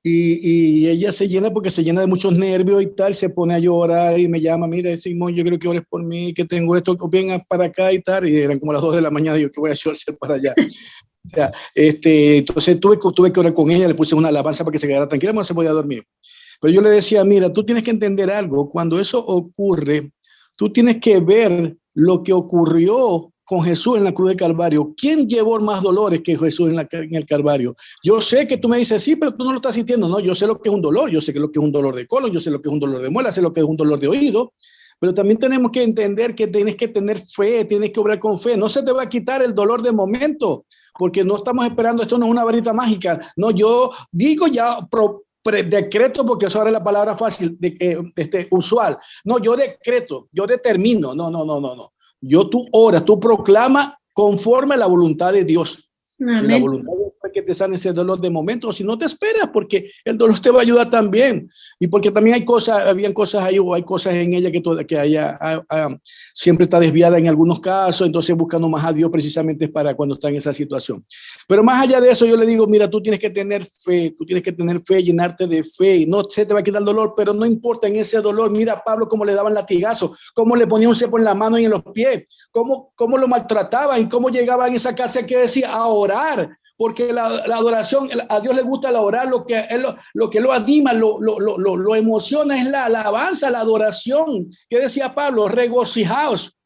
Y ella se llena de muchos nervios y tal, se pone a llorar y me llama, mira, Simón, yo quiero que ores por mí, que tengo esto, venga para acá y tal, y eran como las 2 de la mañana, y yo, ¿qué voy a hacer para allá? O sea, entonces tuve que orar con ella, le puse una alabanza para que se quedara tranquila, no se podía dormir. Pero yo le decía, mira, tú tienes que entender algo, cuando eso ocurre, tú tienes que ver lo que ocurrió con Jesús en la cruz del Calvario. ¿Quién llevó más dolores que Jesús en el Calvario? Yo sé que tú me dices, sí, pero tú no lo estás sintiendo. No, yo sé lo que es un dolor, yo sé lo que es un dolor de colon, yo sé lo que es un dolor de muela, sé lo que es un dolor de oído, pero también tenemos que entender que tienes que tener fe, tienes que obrar con fe. No se te va a quitar el dolor de momento, porque no estamos esperando, esto no es una varita mágica. No, yo digo ya, decreto, porque eso ahora es la palabra fácil, usual. No, yo decreto, yo determino. No. Tú oras, tú proclamas conforme a la voluntad de Dios. Amén. Si la voluntad de Dios es que te sane ese dolor de momento, o si no te esperas, porque el dolor te va a ayudar también. Y porque también habían cosas ahí, o hay cosas en ella que siempre está desviada en algunos casos, entonces buscando más a Dios precisamente para cuando está en esa situación. Pero más allá de eso, yo le digo, mira, tú tienes que tener fe, llenarte de fe, no se te va a quitar el dolor, pero no importa en ese dolor. Mira a Pablo cómo le daban latigazos, cómo le ponía un cepo en la mano y en los pies, cómo lo maltrataban y cómo llegaba en esa casa que decía a orar, porque la adoración, a Dios le gusta la orar, lo que lo anima, lo emociona es la alabanza, la adoración. ¿Qué decía Pablo? Regocijaos,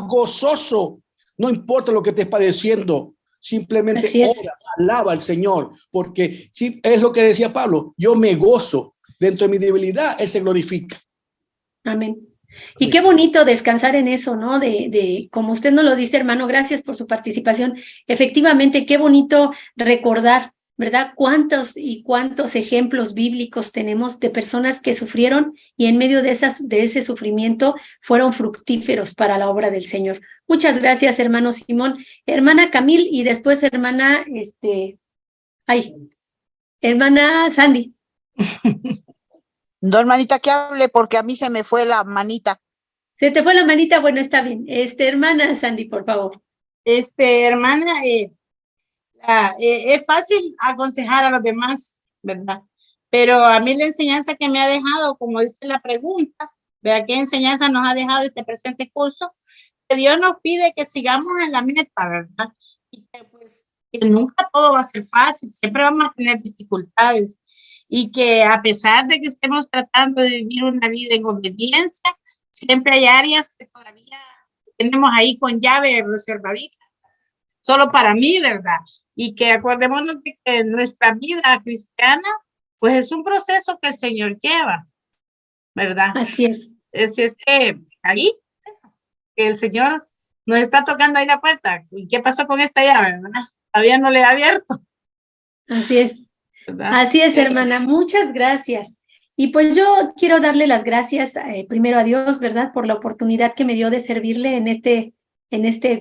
gozoso, no importa lo que estés padeciendo, simplemente ora, alaba al Señor, porque sí, es lo que decía Pablo, yo me gozo, dentro de mi debilidad, Él se glorifica. Amén. Y qué bonito descansar en eso, ¿no? Como usted nos lo dice, hermano, gracias por su participación. Efectivamente, qué bonito recordar, ¿verdad? Cuántos ejemplos bíblicos tenemos de personas que sufrieron y en medio de ese sufrimiento fueron fructíferos para la obra del Señor. Muchas gracias, hermano Simón. Hermana Camil y después hermana Sandy. No, hermanita, que hable porque a mí se me fue la manita. ¿Se te fue la manita? Bueno, está bien. Hermana Sandy, por favor. Hermana, es fácil aconsejar a los demás, ¿verdad? Pero a mí la enseñanza que me ha dejado, como dice la pregunta, ¿verdad? ¿Qué enseñanza nos ha dejado este presente curso? Que Dios nos pide que sigamos en la meta, ¿verdad? Y que nunca todo va a ser fácil, siempre vamos a tener dificultades. Y que a pesar de que estemos tratando de vivir una vida en obediencia, siempre hay áreas que todavía tenemos ahí con llave reservadita, solo para mí, ¿verdad? Y que acordémonos de que nuestra vida cristiana, pues es un proceso que el Señor lleva, ¿verdad? Así es. Es que ahí, que el Señor nos está tocando ahí la puerta. ¿Y qué pasó con esta llave, verdad? Todavía no le he abierto. Así es. ¿Verdad? Así es, hermana, muchas gracias. Y pues yo quiero darle las gracias primero a Dios, ¿verdad? Por la oportunidad que me dio de servirle en este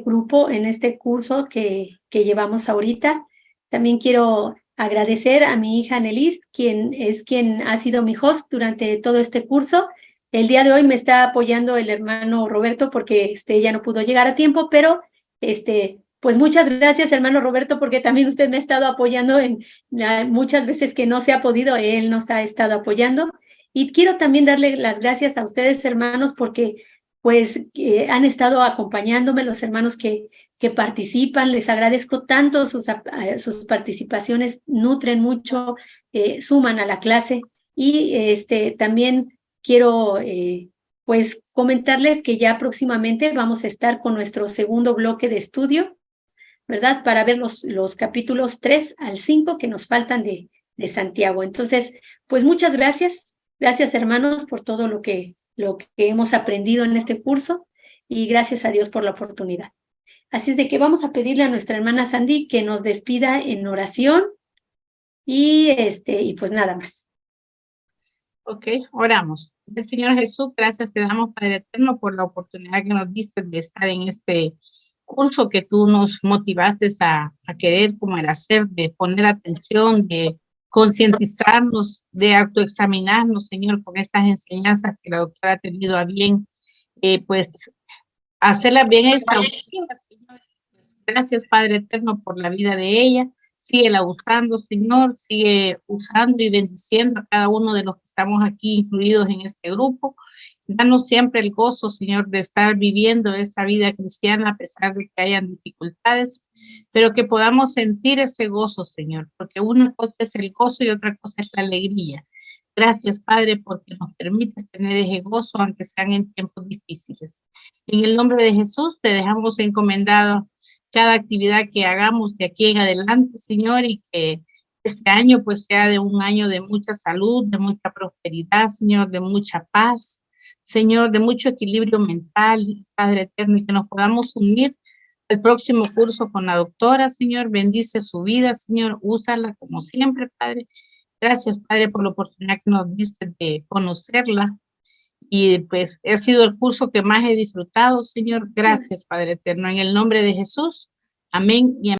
grupo, en este curso que llevamos ahorita. También quiero agradecer a mi hija Nelis, quien ha sido mi host durante todo este curso. El día de hoy me está apoyando el hermano Roberto porque ella no pudo llegar a tiempo, pero Pues muchas gracias, hermano Roberto, porque también usted me ha estado apoyando muchas veces que no se ha podido, él nos ha estado apoyando. Y quiero también darle las gracias a ustedes, hermanos, porque pues han estado acompañándome, los hermanos que participan. Les agradezco tanto sus participaciones, nutren mucho, suman a la clase. Y también quiero pues comentarles que ya próximamente vamos a estar con nuestro segundo bloque de estudio, ¿verdad? Para ver los capítulos 3 al 5 que nos faltan de Santiago. Entonces, pues muchas gracias. Gracias, hermanos, por todo lo que hemos aprendido en este curso, y gracias a Dios por la oportunidad. Así es de que vamos a pedirle a nuestra hermana Sandy que nos despida en oración y pues nada más. Ok, oramos. Señor Jesús, gracias te damos, Padre Eterno, por la oportunidad que nos diste de estar en este curso que tú nos motivaste a querer como el hacer, de poner atención, de concientizarnos, de autoexaminarnos, Señor, con estas enseñanzas que la doctora ha tenido a bien, pues hacerlas bien exhaustivas, Señor. Gracias, Padre Eterno, por la vida de ella. Síguela usando, Señor, sigue usando y bendiciendo a cada uno de los que estamos aquí incluidos en este grupo. Danos siempre el gozo, Señor, de estar viviendo esta vida cristiana a pesar de que hayan dificultades, pero que podamos sentir ese gozo, Señor, porque una cosa es el gozo y otra cosa es la alegría. Gracias, Padre, porque nos permites tener ese gozo, aunque sean en tiempos difíciles. En el nombre de Jesús, te dejamos encomendado cada actividad que hagamos de aquí en adelante, Señor, y que este año pues sea de un año de mucha salud, de mucha prosperidad, Señor, de mucha paz, Señor, de mucho equilibrio mental, Padre Eterno, y que nos podamos unir al próximo curso con la doctora, Señor. Bendice su vida, Señor, úsala como siempre, Padre. Gracias, Padre, por la oportunidad que nos diste de conocerla. Y pues ha sido el curso que más he disfrutado, Señor. Gracias, Padre Eterno. En el nombre de Jesús. Amén y amén.